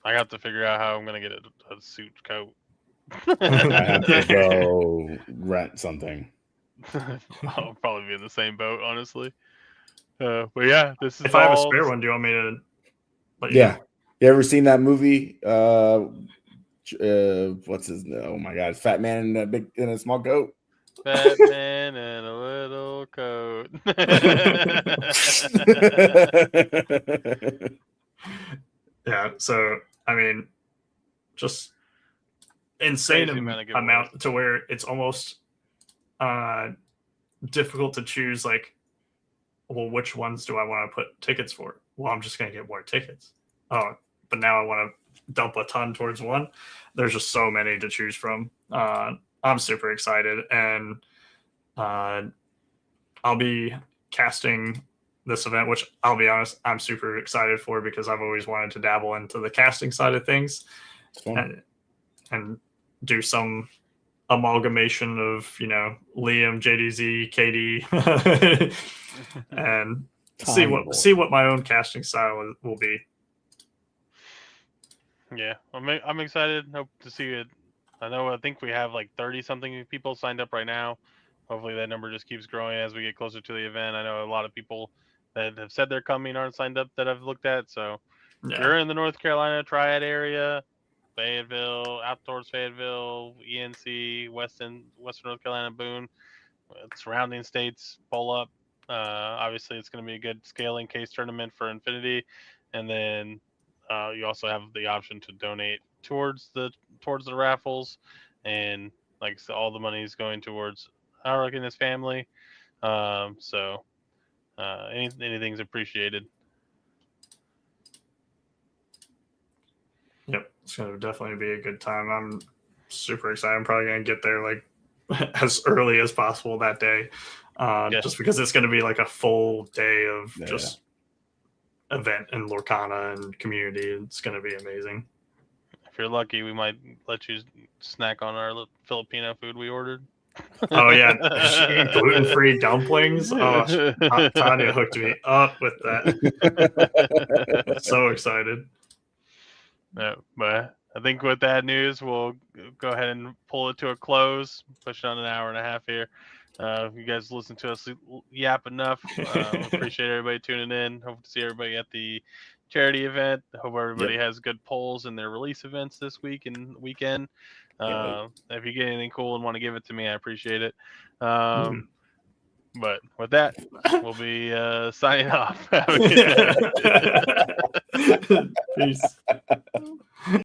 I got to figure out how I'm gonna get a suit coat.
I have to go rent something.
I'll probably be in the same boat, honestly. But yeah, this is.
If I have a spare one, do you want me to?
Yeah. You ever seen that movie? What's his name? Oh my God, Fat Man in a small coat.
Fat man in a little coat.
Yeah, so I mean, just insane amount to where it's almost difficult to choose. Like, well, which ones do I want to put tickets for? Well, I'm just gonna get more tickets. Oh, but now I want to dump a ton towards one. There's just so many to choose from. I'm super excited, and I'll be casting this event, which I'll be honest, I'm super excited for because I've always wanted to dabble into the casting side of things and do some amalgamation of, Liam, JDZ, KD, and see what my own casting style will be.
Yeah, I'm excited. Hope to see it. I think we have like 30 something people signed up right now. Hopefully that number just keeps growing as we get closer to the event. I know a lot of people that have said they're coming aren't signed up that I've looked at. So if you're in the North Carolina Triad area, Fayetteville, out towards Fayetteville, ENC, Western North Carolina, Boone, surrounding states, pull up. Obviously, it's going to be a good scaling case tournament for Infinity, and then you also have the option to donate towards the raffles, and like I said, all the money is going towards Alric and his family. So anything's appreciated.
Yep, it's going to definitely be a good time. I'm super excited. I'm probably going to get there like as early as possible that day, just because it's going to be like a full day of just event in Lorcana and community. It's going to be amazing.
If you're lucky, we might let you snack on our Filipino food we ordered.
Oh yeah, gluten-free dumplings. Oh, Tanya hooked me up with that. So excited.
Yeah, but I think with that news, we'll go ahead and pull it to a close. Pushing on an hour and a half here. If you guys listen to us yap enough, appreciate everybody tuning in. Hope to see everybody at the charity event. Hope everybody has good polls in their release events this week and weekend. If you get anything cool and want to give it to me, I appreciate it. But with that, we'll be signing off. Have a good day.
Peace.